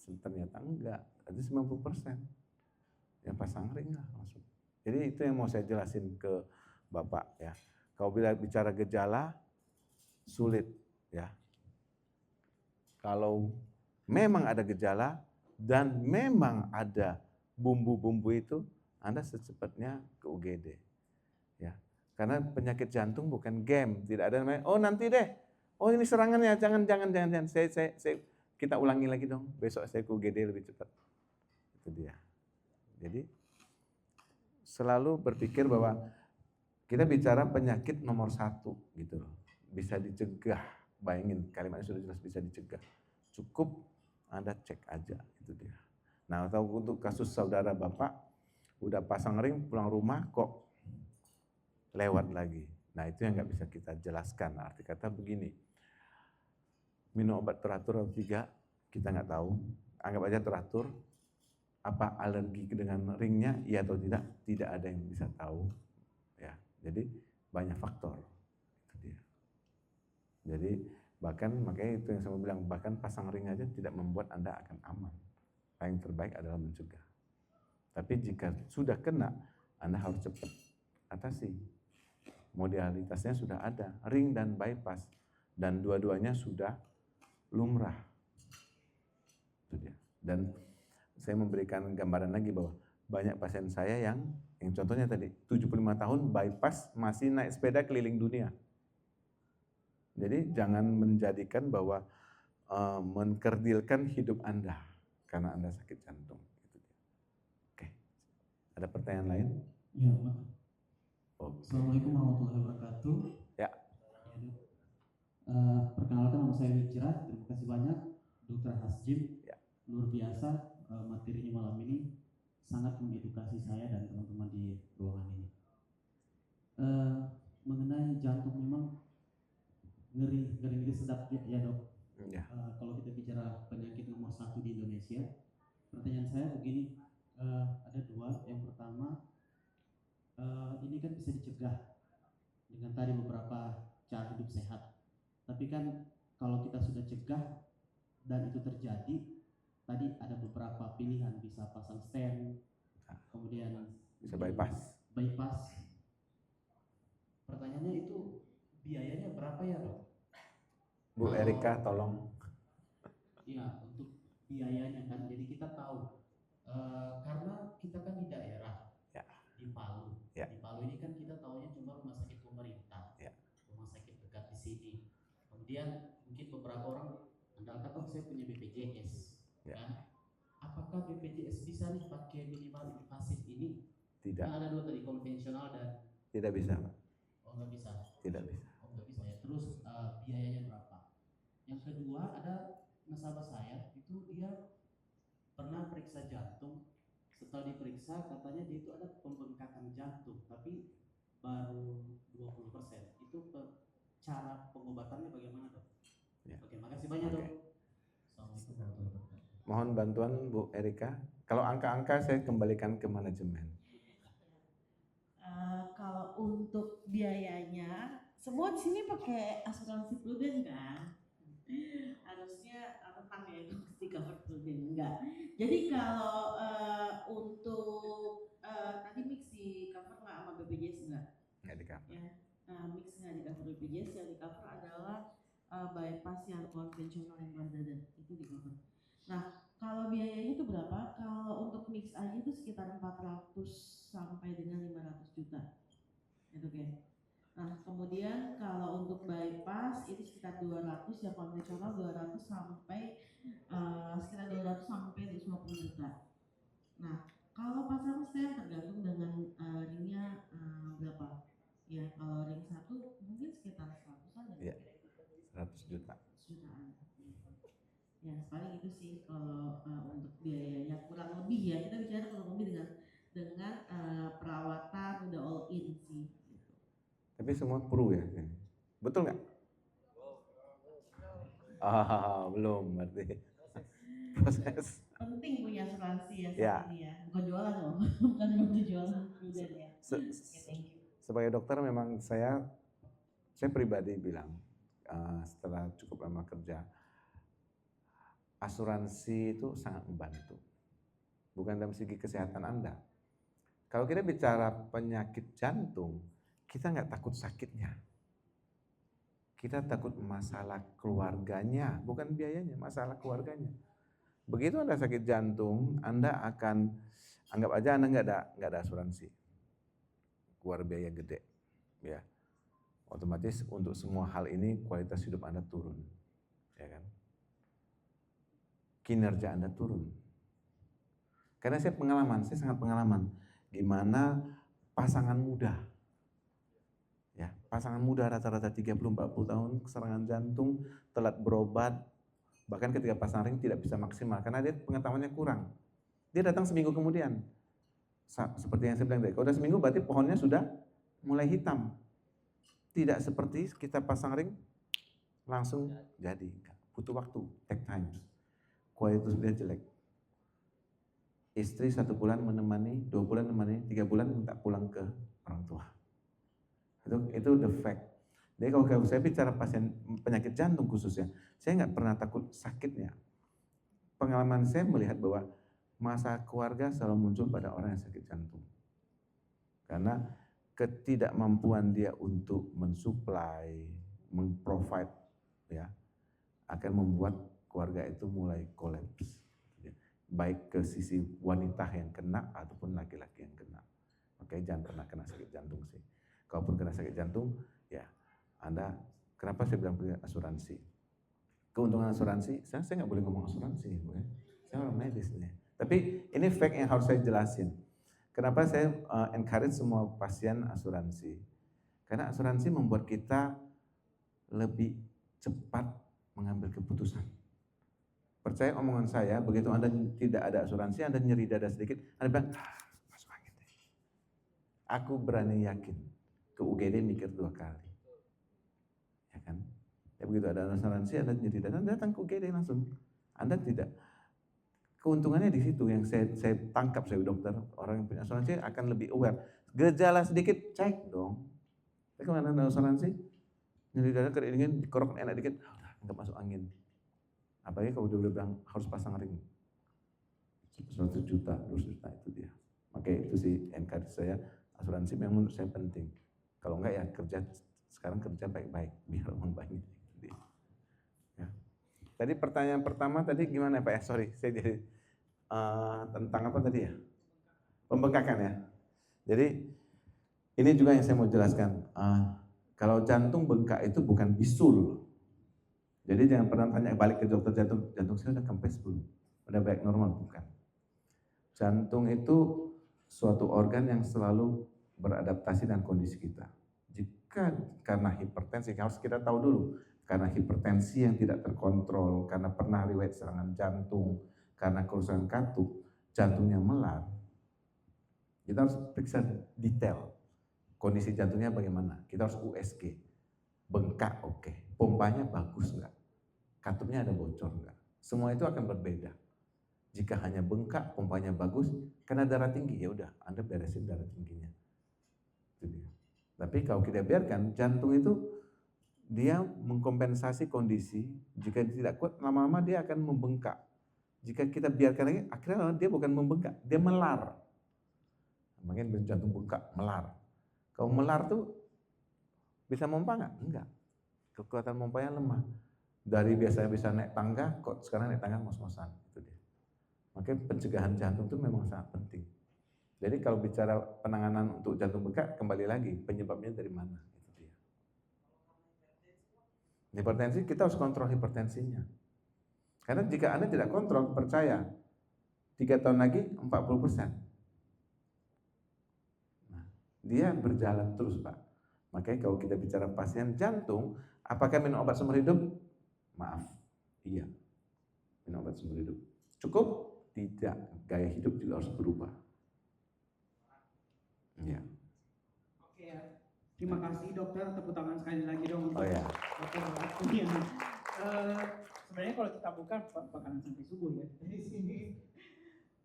Ternyata enggak, itu 90%. Yang pasang ring lah langsung. Jadi itu yang mau saya jelasin ke Bapak ya. Kalau bicara gejala, sulit ya. Kalau memang ada gejala dan memang ada bumbu-bumbu itu, Anda secepatnya ke UGD. Ya. Karena penyakit jantung bukan game, tidak ada namanya, oh nanti deh, oh ini serangannya, jangan. Kita ulangi lagi dong, besok saya ke UGD lebih cepat. Itu dia. Jadi selalu berpikir bahwa kita bicara penyakit nomor 1 gitu loh, bisa dicegah. Bayangin kalimatnya sudah jelas, bisa dicegah. Cukup Anda cek aja, itu dia. Nah, atau untuk kasus saudara Bapak udah pasang ring, pulang rumah kok lewat lagi. Nah, itu yang nggak bisa kita jelaskan. Arti kata begini, minum obat teratur atau tidak, kita nggak tahu. Anggap aja teratur. Apa alergi dengan ringnya, iya atau tidak? Tidak ada yang bisa tahu. Ya, jadi banyak faktor. Itu dia. Jadi bahkan makanya itu yang saya bilang, bahkan pasang ring aja tidak membuat Anda akan aman. Yang terbaik adalah mencegah. Tapi jika sudah kena, Anda harus cepat atasi. Modalitasnya sudah ada, ring dan bypass, dan dua-duanya sudah lumrah. Itu dia. Dan saya memberikan gambaran lagi bahwa banyak pasien saya yang contohnya tadi 75 tahun bypass masih naik sepeda keliling dunia. Jadi jangan menjadikan bahwa mengkerdilkan hidup Anda karena Anda sakit jantung. Oke, ada pertanyaan lain? Ya, Pak. Oke. Assalamualaikum warahmatullahi wabarakatuh. Ya. Perkenalkan, nama saya Wicira. Terima kasih banyak, Dr. Hasjim. Ya. Luar biasa materinya malam ini, sangat mengedukasi saya dan teman-teman di ruangan ini. Mengenai jantung memang ngeri sedap ya dok. Ya. Kalau kita bicara penyakit nomor 1 di Indonesia, pertanyaan saya begini, ada 2. Yang pertama, ini kan bisa dicegah dengan tadi beberapa cara hidup sehat. Tapi kan kalau kita sudah cegah dan itu terjadi, tadi ada beberapa pilihan, bisa pasang stent, kemudian bisa bypass. Pertanyaannya itu biayanya berapa ya dok? Bu Erika tolong. Ya, untuk biayanya kan, jadi kita tahu karena kita kan di daerah, ya. Di Palu. Ya. Di Palu ini kan kita tahunya cuma rumah sakit pemerintah, ya. Rumah sakit dekat di sini. Kemudian mungkin beberapa orang andalkan, oh saya punya BPJS, ya. Kan? Apakah BPJS bisa nih pakai minimal invasif ini? Tidak. Kan ada 2 tadi, konvensional dan tidak bisa. Oh nggak bisa. Tidak bisa. Oh nggak bisa ya. Terus biayanya berapa? Yang kedua, ada nasabah saya itu dia pernah periksa jantung. Setelah diperiksa katanya dia itu ada pembengkakan jantung, tapi baru 20%. Itu cara pengobatannya bagaimana dok? Ya. Oke, makasih banyak dok. Assalamualaikum warahmatullahi wabarakatuh. Mohon bantuan Bu Erika. Kalau angka-angka saya kembalikan ke manajemen. Kalau untuk biayanya, semua di sini pakai asuransi Prudent kan? Harusnya tentang ya di cover Prudent, enggak. Jadi kalau untuk tadi mix di cover nggak sama BPJS enggak? Nggak di cover. Ya, mix nggak di cover BPJS, yang di cover adalah bypass yang konvensional yang Bandada itu di cover. Nah, kalau biayanya itu berapa? Kalau untuk mix aja itu sekitar 400 sampai dengan 200 ya konvensional 200 sampai sekitar 200 sampai 250 juta. Nah, kalau pasang stem tergantung dengan ringnya berapa. Ya, kalau ring 1 mungkin sekitar 100-an Iya, 100 juta. jutaan. Ya, paling itu sih kalau untuk biayanya kurang lebih ya. Kita bicara kurang lebih dengan perawatan udah all in sih. Gitu. Tapi semua pro ya. Betul nggak? Ah, belum berarti. Proses. Penting punya asuransi ya Ya. saat ini ya. Bukan jualan loh. Bukan jualan juga ya. Thank you. Sebagai dokter memang saya pribadi bilang setelah cukup lama kerja, asuransi itu sangat membantu. Bukan dalam segi kesehatan Anda. Kalau kita bicara penyakit jantung, kita nggak takut sakitnya. Kita takut masalah keluarganya, bukan biayanya, masalah keluarganya. Begitu Anda sakit jantung, Anda akan anggap aja Anda nggak ada asuransi, keluar biaya gede, ya. Otomatis untuk semua hal ini kualitas hidup Anda turun, ya kan? Kinerja Anda turun. Karena saya sangat pengalaman gimana pasangan muda. Ya, pasangan muda rata-rata 30-40 tahun serangan jantung, telat berobat, bahkan ketika pasang ring tidak bisa maksimal karena dia pengetahuannya kurang. Dia datang seminggu kemudian. Seperti yang saya bilang tadi, kalau udah seminggu berarti pohonnya sudah mulai hitam. Tidak seperti kita pasang ring langsung jadi. Butuh waktu, take time. Kualitas dia jelek. Istri 1 bulan menemani, 2 bulan menemani, 3 bulan minta pulang ke orang tua. Itu the fact. Jadi kalau saya bicara pasien penyakit jantung khususnya, saya nggak pernah takut sakitnya. Pengalaman saya melihat bahwa masalah keluarga selalu muncul pada orang yang sakit jantung. Karena ketidakmampuan dia untuk mensuplai, memprovide, ya, akan membuat keluarga itu mulai kolaps. Baik ke sisi wanita yang kena ataupun laki-laki yang kena. Oke, jangan pernah kena sakit jantung sih. Kalaupun kena sakit jantung, ya Anda, kenapa saya bilang punya asuransi? Keuntungan asuransi, saya nggak boleh ngomong asuransi, ya. Saya orang medis nih. Tapi ini fact yang harus saya jelasin. Kenapa saya encourage semua pasien asuransi? Karena asuransi membuat kita lebih cepat mengambil keputusan. Percaya omongan saya, begitu Anda tidak ada asuransi, Anda nyeri dada sedikit, Anda bilang, masuk angin deh. Aku berani yakin, ke UGD mikir 2 kali. Ya kan? Ya begitu ada asuransi, Anda nyeri dada, datang ke UGD langsung. Anda tidak. Keuntungannya di situ yang saya tangkap sebagai dokter, orang yang punya asuransi akan lebih aware. Gejala sedikit, cek dong. Tapi kalau Anda ada asuransi, nyeri dada keringin, dikorok enak dikit, udah nggak masuk angin. Apalagi kalau udah bilang harus pasang ring 100 juta, 200 juta itu dia. Oke, itu sih encourage saya, asuransi memang menurut saya penting. Kalau enggak ya sekarang kerja baik-baik biar uang banyak. Ya. Tadi pertanyaan pertama tadi gimana Pak ya? Sorry, saya jadi tentang apa tadi ya? Pembengkakan ya. Jadi ini juga yang saya mau jelaskan. Kalau jantung bengkak itu bukan bisul. Jadi jangan pernah tanya balik ke dokter jantung saya udah kempes belum? Udah baik normal, bukan. Jantung itu suatu organ yang selalu beradaptasi dengan kondisi kita. Jika karena hipertensi, harus kita tahu dulu, karena hipertensi yang tidak terkontrol, karena pernah riwayat serangan jantung, karena kerusakan katup, jantungnya melar, kita harus periksa detail, kondisi jantungnya bagaimana, kita harus USG, bengkak oke, pompanya bagus enggak, katupnya ada bocor enggak, semua itu akan berbeda. Jika hanya bengkak, pompanya bagus, karena darah tinggi, ya udah, Anda beresin darah tingginya. Itu dia. Tapi kalau kita biarkan, jantung itu dia mengkompensasi kondisi, jika tidak kuat, lama-lama dia akan membengkak. Jika kita biarkan lagi, akhirnya dia bukan membengkak, dia melar. Makanya jantung bengkak, melar. Kalau melar tuh bisa mompa nggak? Enggak. Kekuatan mompanya lemah. Dari biasanya bisa naik tangga, kok sekarang naik tangga ngos-ngosan. Itu dia. Makanya pencegahan jantung itu memang sangat penting. Jadi kalau bicara penanganan untuk jantung bengkak, kembali lagi penyebabnya dari mana? Itu dia. Hipertensi kita harus kontrol hipertensinya. Karena jika Anda tidak kontrol, percaya 3 tahun lagi 40%. Nah, dia berjalan terus, Pak. Makanya kalau kita bicara pasien jantung, apakah minum obat seumur hidup? Maaf, iya. Minum obat seumur hidup. Cukup? Tidak. Gaya hidup juga harus berubah. Iya. Oke ya. Terima kasih dokter, tepuk tangan sekali lagi dong untuk Oh ya. dokter waktunya. Sebenarnya kalau kita buka bakalan sampai subuh ya dari sini.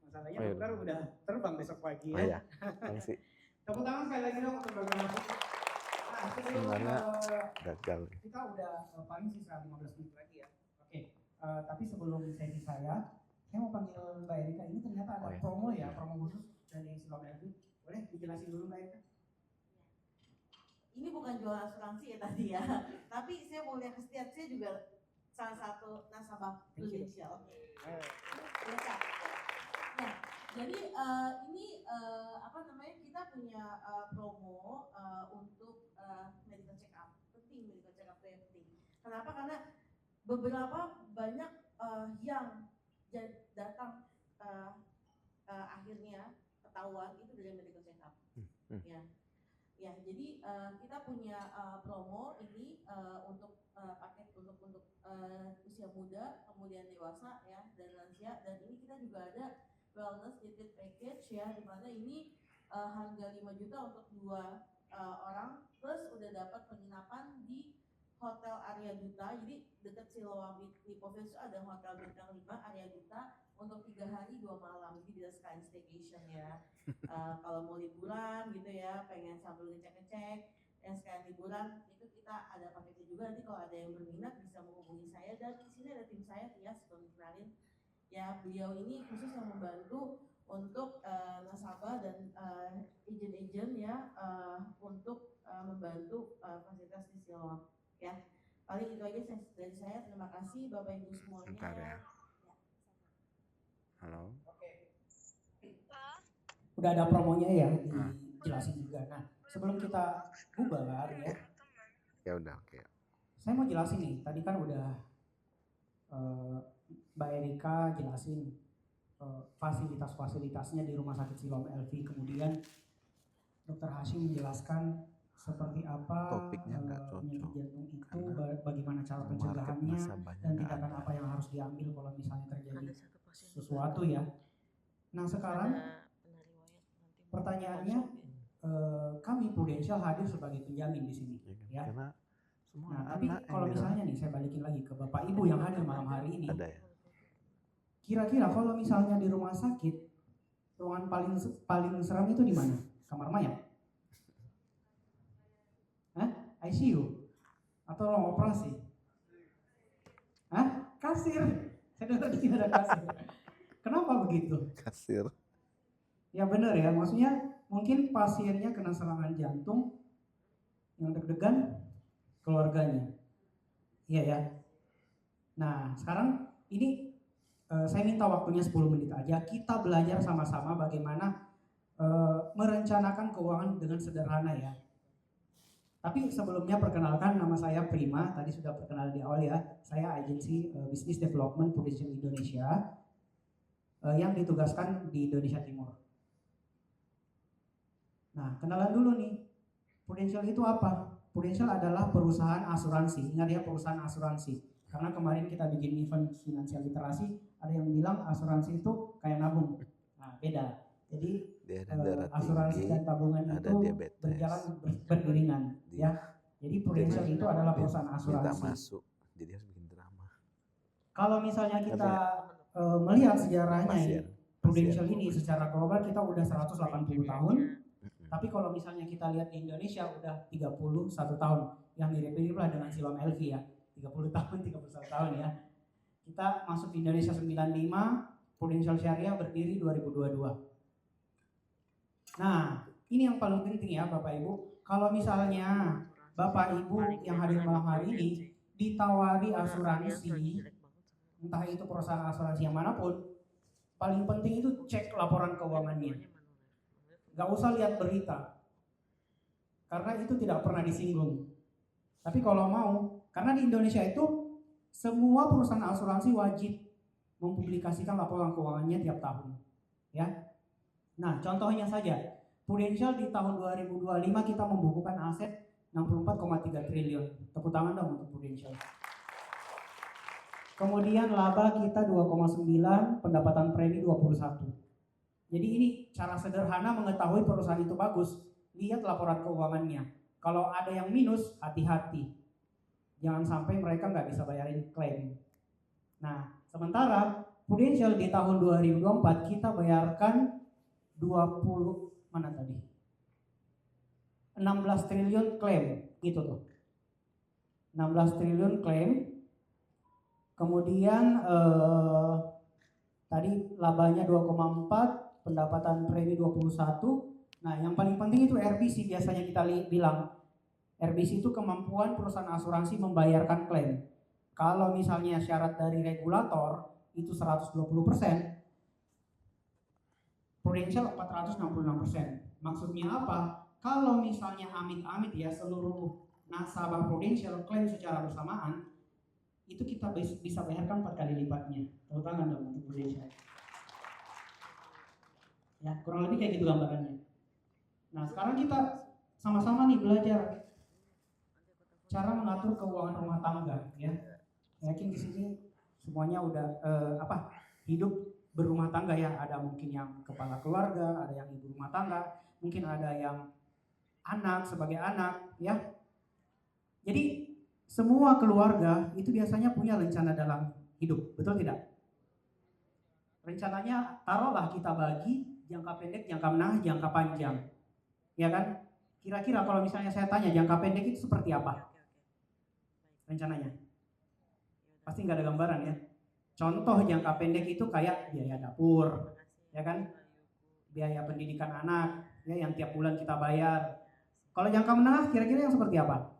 Masalahnya Oh ya. dokter udah terbang besok pagi Oh ya. ya. Makasih. Tepuk tangan sekali lagi dong untuk dokter Hasyim. Nah, sebelum Sebenarnya gagal. kita udah paling sisa 15 menit lagi ya. Oke. Tapi sebelum sesi saya mau panggil Mbak Erika. Ini ternyata ada Oh ya. promo ya, promo khusus dari Silom LV. Boleh dijelasin dulu Mbak Erika? Ini bukan jual asuransi ya tadi ya, tapi saya mau lihat kesetiaan, saya juga salah satu nasabah Prudential. Nah, jadi ini apa namanya, kita punya promo untuk medical check up. Penting, medical check up itu penting. Kenapa? Karena beberapa banyak yang datang akhirnya ketahuan itu dari medical check up. Ya, jadi kita punya promo ini untuk paket untuk usia muda, kemudian dewasa ya, dan lansia, dan ini kita juga ada wellness treated package ya, di mana ini harga 5 juta untuk 2 orang, plus udah dapat penginapan di Hotel Arya Duta. Jadi dekat Siloam di Provinsi ada Hotel Bintang 5 Arya Duta untuk 3 hari 2 malam. Jadi bisa sekalian staycation ya. Kalau mau liburan gitu ya, pengen sambil ngecek-ngecek, yang sekalian liburan, itu kita ada paketnya juga. Nanti kalau ada yang berminat bisa menghubungi saya, dan di sini ada tim saya Tias, belum kenalin. Ya, beliau ini khusus yang membantu untuk nasabah dan agent-agent ya, untuk membantu fasilitas di Siloam. Ya, paling itu aja dari saya. Terima kasih Bapak Ibu semuanya. Bentar ya. Halo. Oke. Udah ada promonya ya, dijelasin juga. Nah, sebelum kita bubar ya. Ya udah, oke. Saya mau jelasin nih, tadi kan udah Mbak Erika jelasin fasilitas-fasilitasnya di Rumah Sakit Siloam LV, kemudian Dr. Hasyim menjelaskan seperti apa Topiknya nggak penyakit cocok. jantung itu, Karena bagaimana cara market pencegahannya, nasabahnya dan nggak tindakan ada. apa yang harus diambil kalau misalnya terjadi sesuatu ya. Nah sekarang pertanyaannya, kami Prudential hadir sebagai penjamin di sini ya. Karena semua Nah tapi anak kalau yang misalnya nih, saya balikin lagi ke Bapak Ibu yang hadir malam hari ini, ada ya. kira-kira kalau misalnya di rumah sakit, ruangan paling seram itu di mana? Kamar mayat? ICU? Atau ruang operasi? Kasir? Saya dengar di sini ada kasir. Kenapa begitu? Kasir. Ya benar ya, maksudnya mungkin pasiennya kena serangan jantung, yang deg-degan keluarganya. Iya ya. Nah sekarang ini saya minta waktunya 10 menit aja, kita belajar sama-sama bagaimana merencanakan keuangan dengan sederhana ya. Tapi sebelumnya perkenalkan, nama saya Prima, tadi sudah perkenalan di awal ya. Saya agensi Business Development Prudential Indonesia yang ditugaskan di Indonesia Timur. Nah, kenalan dulu nih. Prudential itu apa? Prudential adalah perusahaan asuransi. Ingat ya, perusahaan asuransi. Karena kemarin kita bikin event finansial literasi, ada yang bilang asuransi itu kayak nabung. Nah, beda. Jadi asuransi dan tabungan itu berjalan beriringan ya. Jadi Prudential itu adalah perusahaan asuransi. Minta masuk, jadi harus bikin drama. Kalau misalnya kita melihat sejarahnya ya, Prudential ini secara global kita udah 180 tahun. Tapi kalau misalnya kita lihat di Indonesia udah 31 tahun, yang mirip-mirip lah dengan Siloam LV ya. 30 tahun, 31 tahun ya. Kita masuk di Indonesia 95, Prudential Syariah berdiri 2022. Nah, ini yang paling penting ya Bapak Ibu. Kalau misalnya Bapak Ibu yang hadir malam hari ini ditawari asuransi, entah itu perusahaan asuransi yang manapun, paling penting itu cek laporan keuangannya. Gak usah lihat berita, karena itu tidak pernah disinggung. Tapi kalau mau, Karena di Indonesia itu semua perusahaan asuransi wajib mempublikasikan laporan keuangannya tiap tahun. Ya. Nah, contohnya saja, Prudential di tahun 2025 kita membukukan aset 64,3 triliun. Tepuk tangan dong untuk Prudential. Kemudian laba kita 2,9, pendapatan premi 21. Jadi ini cara sederhana mengetahui perusahaan itu bagus. Lihat laporan keuangannya. Kalau ada yang minus, hati-hati. Jangan sampai mereka nggak bisa bayarin klaim. Nah, sementara Prudential di tahun 2024 kita bayarkan 16 triliun klaim, gitu tuh. 16 triliun klaim. Kemudian tadi labanya 2,4, pendapatan premi 21. Nah, yang paling penting itu RBC biasanya kita bilang. RBC itu kemampuan perusahaan asuransi membayarkan klaim. Kalau misalnya syarat dari regulator itu 120%, Prudential 466%. Maksudnya apa? Kalau misalnya amit-amit ya seluruh nasabah Prudential klaim secara bersamaan, itu kita bisa bayarkan 4 kali lipatnya. Tepuk tangan dong untuk Prudential. Ya, kurang lebih kayak gitu gambarannya. Nah, sekarang kita sama-sama nih belajar cara mengatur keuangan rumah tangga, ya. Yakin di sini semuanya udah hidup berumah tangga ya. Ada mungkin yang kepala keluarga, ada yang ibu rumah tangga, mungkin ada yang anak sebagai anak, ya. Jadi semua keluarga itu biasanya punya rencana dalam hidup, betul tidak? Rencananya taruhlah kita bagi jangka pendek, jangka menengah, jangka panjang, ya kan? Kira-kira kalau misalnya saya tanya jangka pendek itu seperti apa rencananya? Pasti nggak ada gambaran ya. Contoh jangka pendek itu kayak biaya dapur, ya kan? Biaya pendidikan anak, ya yang tiap bulan kita bayar. Kalau jangka menengah kira-kira yang seperti apa?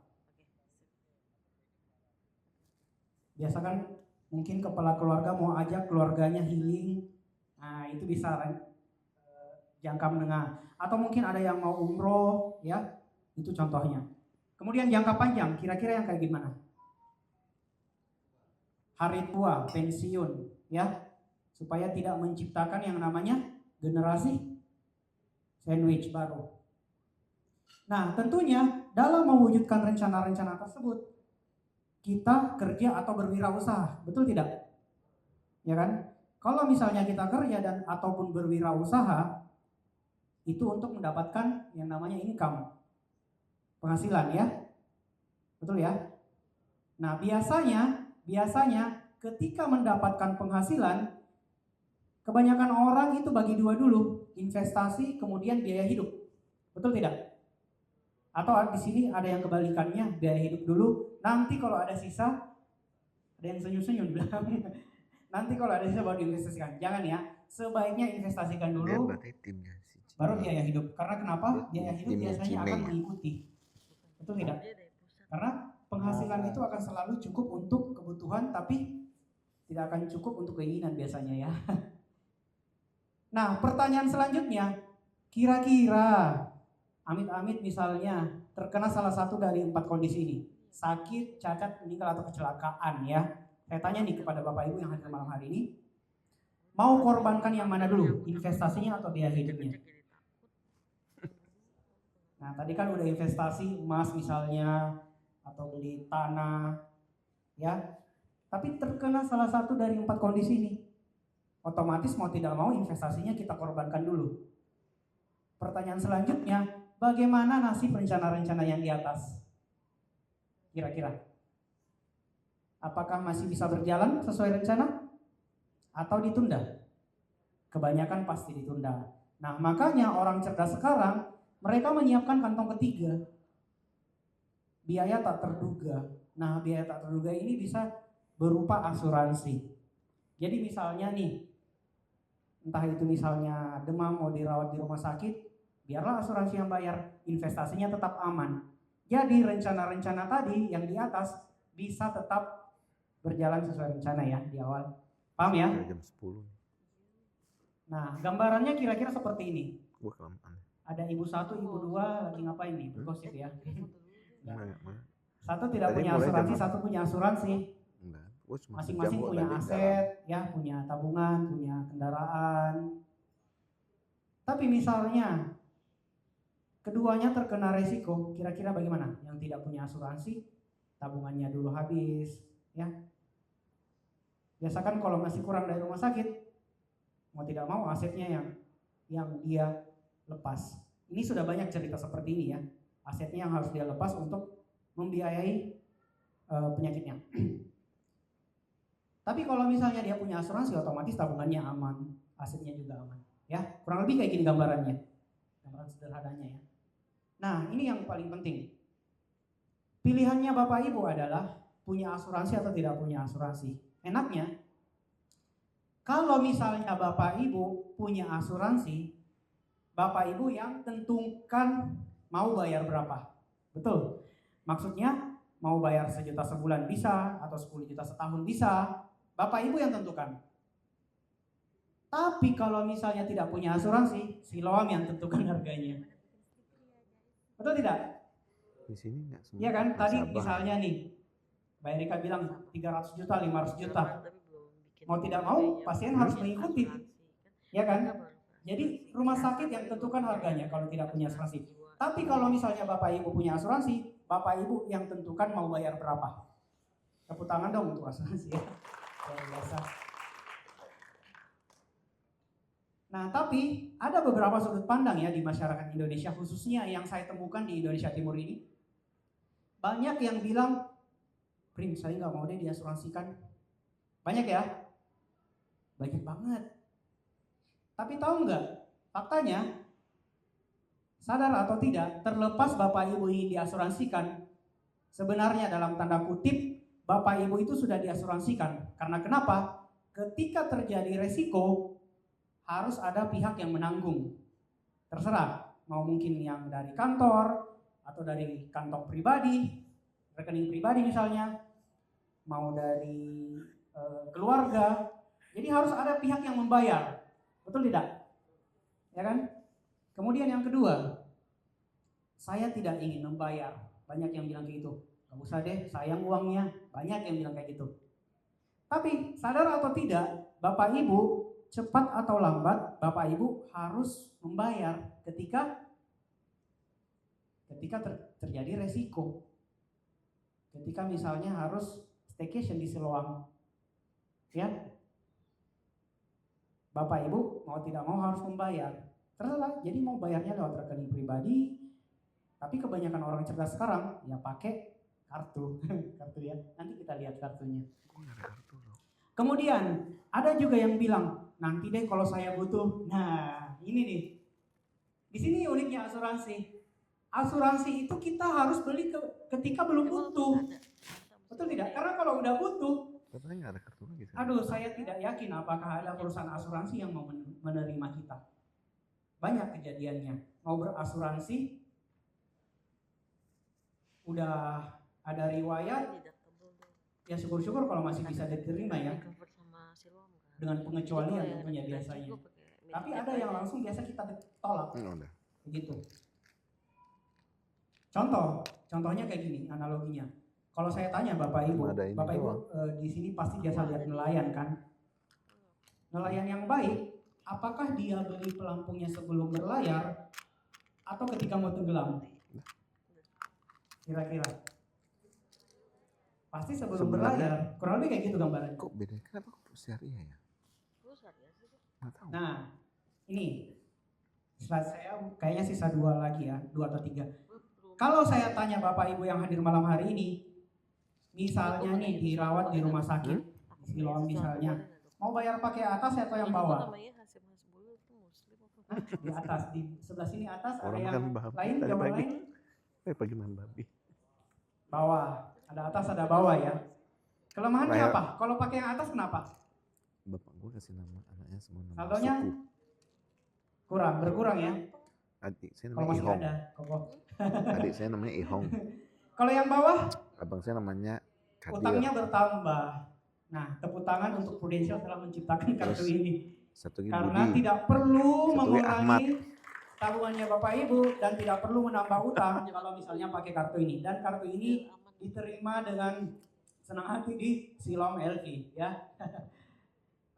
Biasa kan mungkin kepala keluarga mau ajak keluarganya healing, nah itu bisa jangka menengah. Atau mungkin ada yang mau umroh, ya itu contohnya. Kemudian jangka panjang, kira-kira yang kayak gimana? Hari tua, pensiun, ya supaya tidak menciptakan yang namanya generasi sandwich baru. Nah, tentunya dalam mewujudkan rencana-rencana tersebut, kita kerja atau berwirausaha, betul tidak? Ya kan? Kalau misalnya kita kerja dan ataupun berwirausaha, itu untuk mendapatkan yang namanya income, penghasilan ya, betul ya? Nah, biasanya ketika mendapatkan penghasilan, kebanyakan orang itu bagi dua dulu, investasi kemudian biaya hidup, betul tidak? Atau di sini ada yang kebalikannya, biaya hidup dulu, nanti kalau ada sisa, ada yang senyum-senyum bilang, nanti kalau ada sisa baru diinvestasikan. Jangan ya, sebaiknya investasikan dulu, baru biaya hidup. Karena kenapa? Biaya hidup biasanya akan mengikuti, betul tidak? Karena penghasilan itu akan selalu cukup untuk kebutuhan, tapi tidak akan cukup untuk keinginan biasanya ya. Nah, pertanyaan selanjutnya, kira-kira amit-amit misalnya terkena salah satu dari 4 kondisi ini, sakit, cacat, meninggal atau kecelakaan ya. Saya tanya nih kepada Bapak Ibu yang hadir malam hari ini, mau korbankan yang mana dulu, investasinya atau biaya hidupnya? Nah, tadi kan udah investasi emas misalnya atau beli tanah ya. Tapi terkena salah satu dari 4 kondisi ini, otomatis mau tidak mau investasinya kita korbankan dulu. Pertanyaan selanjutnya, bagaimana nasib rencana-rencana yang di atas? Kira-kira apakah masih bisa berjalan sesuai rencana atau ditunda? Kebanyakan pasti ditunda. Nah, makanya orang cerdas sekarang mereka menyiapkan kantong ketiga, biaya tak terduga. Nah, biaya tak terduga ini bisa berupa asuransi. Jadi misalnya nih, entah itu misalnya demam mau dirawat di rumah sakit, biarlah asuransi yang bayar, investasinya tetap aman. Jadi rencana-rencana tadi yang di atas bisa tetap berjalan sesuai rencana ya di awal. Paham ya? Jam 10. Nah, gambarannya kira-kira seperti ini. Ada ibu satu, ibu dua lagi ngapain nih? Bergosip ya. Satu tidak Tadi punya mulai asuransi, jam satu punya asuransi. Enggak. Gua cuma Masing-masing sejam kok punya tadi aset, ya, punya tabungan, punya kendaraan. Tapi misalnya keduanya terkena resiko, kira-kira bagaimana? Yang tidak punya asuransi, tabungannya dulu habis, ya. Biasakan kalau masih kurang dari rumah sakit, mau tidak mau asetnya yang dia lepas. Ini sudah banyak cerita seperti ini ya. Asetnya yang harus dia lepas untuk membiayai penyakitnya. Tapi kalau misalnya dia punya asuransi, otomatis tabungannya aman, asetnya juga aman. Ya, kurang lebih kayak gini gambarannya. Gambaran sederhananya ya. Nah, ini yang paling penting. Pilihannya Bapak Ibu adalah punya asuransi atau tidak punya asuransi. Enaknya, kalau misalnya Bapak Ibu punya asuransi, Bapak Ibu yang tentukan mau bayar berapa. Betul? Maksudnya mau bayar 1 juta sebulan bisa, atau 10 juta setahun bisa. Bapak Ibu yang tentukan. Tapi kalau misalnya tidak punya asuransi, siloam yang tentukan harganya. Betul tidak? Di sini enggak semua. Iya kan? Tadi nasabah. misalnya nih, Mbak Erika bilang 300 juta, 500 juta. Mau tidak mau, pasien harus mengikuti. Ya kan? Jadi rumah sakit yang tentukan harganya kalau tidak punya asuransi. Tapi kalau misalnya Bapak Ibu punya asuransi, Bapak Ibu yang tentukan mau bayar berapa. Tepuk tangan dong untuk asuransi ya. Luar biasa. Nah, tapi ada beberapa sudut pandang ya di masyarakat Indonesia, khususnya yang saya temukan di Indonesia Timur ini. Banyak yang bilang, Prim, saya nggak mau deh diasuransikan. Banyak ya? Banyak banget. Tapi tahu nggak, faktanya, sadar atau tidak, terlepas Bapak Ibu ingin diasuransikan, sebenarnya dalam tanda kutip, Bapak Ibu itu sudah diasuransikan. Karena kenapa? Ketika terjadi resiko, harus ada pihak yang menanggung. Terserah, mau mungkin yang dari kantor, atau dari kantong pribadi, rekening pribadi misalnya, mau dari keluarga. Jadi harus ada pihak yang membayar. Betul tidak? Ya kan? Kemudian yang kedua, saya tidak ingin membayar. Banyak yang bilang kayak gitu. Gak usah deh, sayang uangnya. Banyak yang bilang kayak gitu. Tapi sadar atau tidak, Bapak Ibu, cepat atau lambat, Bapak Ibu harus membayar ketika terjadi resiko. Ketika misalnya harus staycation di Siloam. Ya. Bapak Ibu mau tidak mau harus membayar. Terserah, jadi mau bayarnya lewat rekening pribadi. Tapi kebanyakan orang cerdas sekarang ya pakai kartu. Kartu ya. Nanti kita lihat kartunya. Kemudian ada juga yang bilang, nanti deh kalau saya butuh. Nah, ini nih. Di sini uniknya asuransi. Asuransi itu kita harus beli ketika belum butuh. Betul tidak? Karena kalau udah butuh, Katanya nggak ada kartu lagi. aduh, saya tidak yakin apakah ada perusahaan asuransi yang mau menerima kita. Banyak kejadiannya. Mau berasuransi, udah ada riwayat, ya syukur-syukur kalau masih bisa diterima ya. Dengan pengecualian tentunya biasanya. Tapi ada yang langsung biasa kita tolak. Begitu. Contohnya kayak gini analoginya. Kalau saya tanya Bapak Ibu di sini pasti biasa lihat nelayan kan? Nelayan yang baik, apakah dia beli pelampungnya sebelum berlayar atau ketika mau tenggelam? Kira-kira? Pasti sebelum berlayar. Kurang lebih kayak gitu gambarannya. Kok beda? Kenapa kok syariah ya? Nah, ini slide saya kayaknya sisa 2 lagi ya, 2 atau 3. Kalau saya tanya Bapak Ibu yang hadir malam hari ini, misalnya nih dirawat di rumah sakit, di Siloam misalnya, mau bayar pakai atas atau yang bawah? Di atas, di sebelah sini atas, ada yang lain, jawaban lain? Bagaimana babi? Bawah, ada atas ada bawah ya. Kelemahannya apa? Kalau pakai yang atas kenapa? Bapak gue kasih nama anaknya semua nama Saldonya suku. berkurang ya. Adik saya Kalau namanya masih Ihong. ada, kokoh. Adik saya namanya Ihong. Kalau yang bawah, Abang saya namanya Kadir. utangnya bertambah. Nah, tepuk tangan untuk Prudential telah menciptakan kartu ini. Satu lagi Karena Budi. tidak perlu Satu lagi Ahmad. mengurangi tabungannya Bapak Ibu dan tidak perlu menambah utang kalau misalnya pakai kartu ini. Dan kartu ini diterima dengan senang hati di Silom LV ya.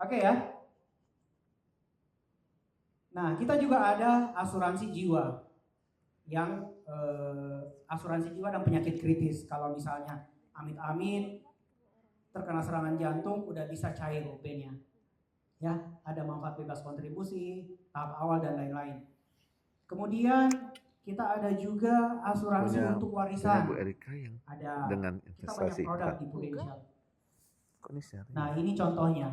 Oke ya. Nah, kita juga ada asuransi jiwa yang asuransi jiwa dan penyakit kritis. Kalau misalnya amit-amit terkena serangan jantung, udah bisa cair OP-nya. Ya, ada manfaat bebas kontribusi, tahap awal dan lain-lain. Kemudian kita ada juga asuransi untuk warisan. Bu Erika yang Ada dengan kita banyak investasi produk bukan? di Prudential. Kok ini share? Nah, ini contohnya.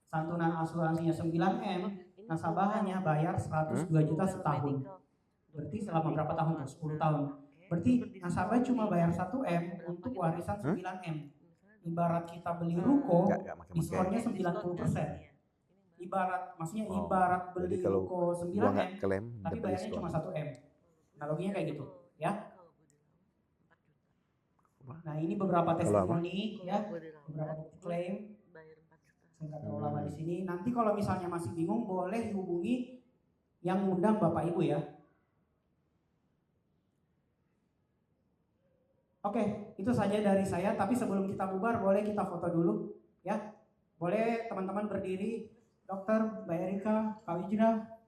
Santunan asuransinya 9M, nasabah hanya bayar 102 juta setahun. Berarti selama berapa tahun tuh? 10 tahun. Berarti nasabah cuma bayar 1M untuk warisan 9M. Ibarat kita beli ruko, diskonnya 90%. Maksudnya ibarat beli ruko 9M, tapi bayarnya cuma 1M. Analoginya kayak gitu, ya. Nah, ini beberapa testimoni ya, beberapa bukti klaim. Saya nggak terlalu lama di sini. Nanti kalau misalnya masih bingung, boleh hubungi yang ngundang Bapak Ibu ya. Oke, itu saja dari saya. Tapi sebelum kita bubar, boleh kita foto dulu, ya. Boleh teman-teman berdiri, Dokter, Mbak Erika, Pak Wijna.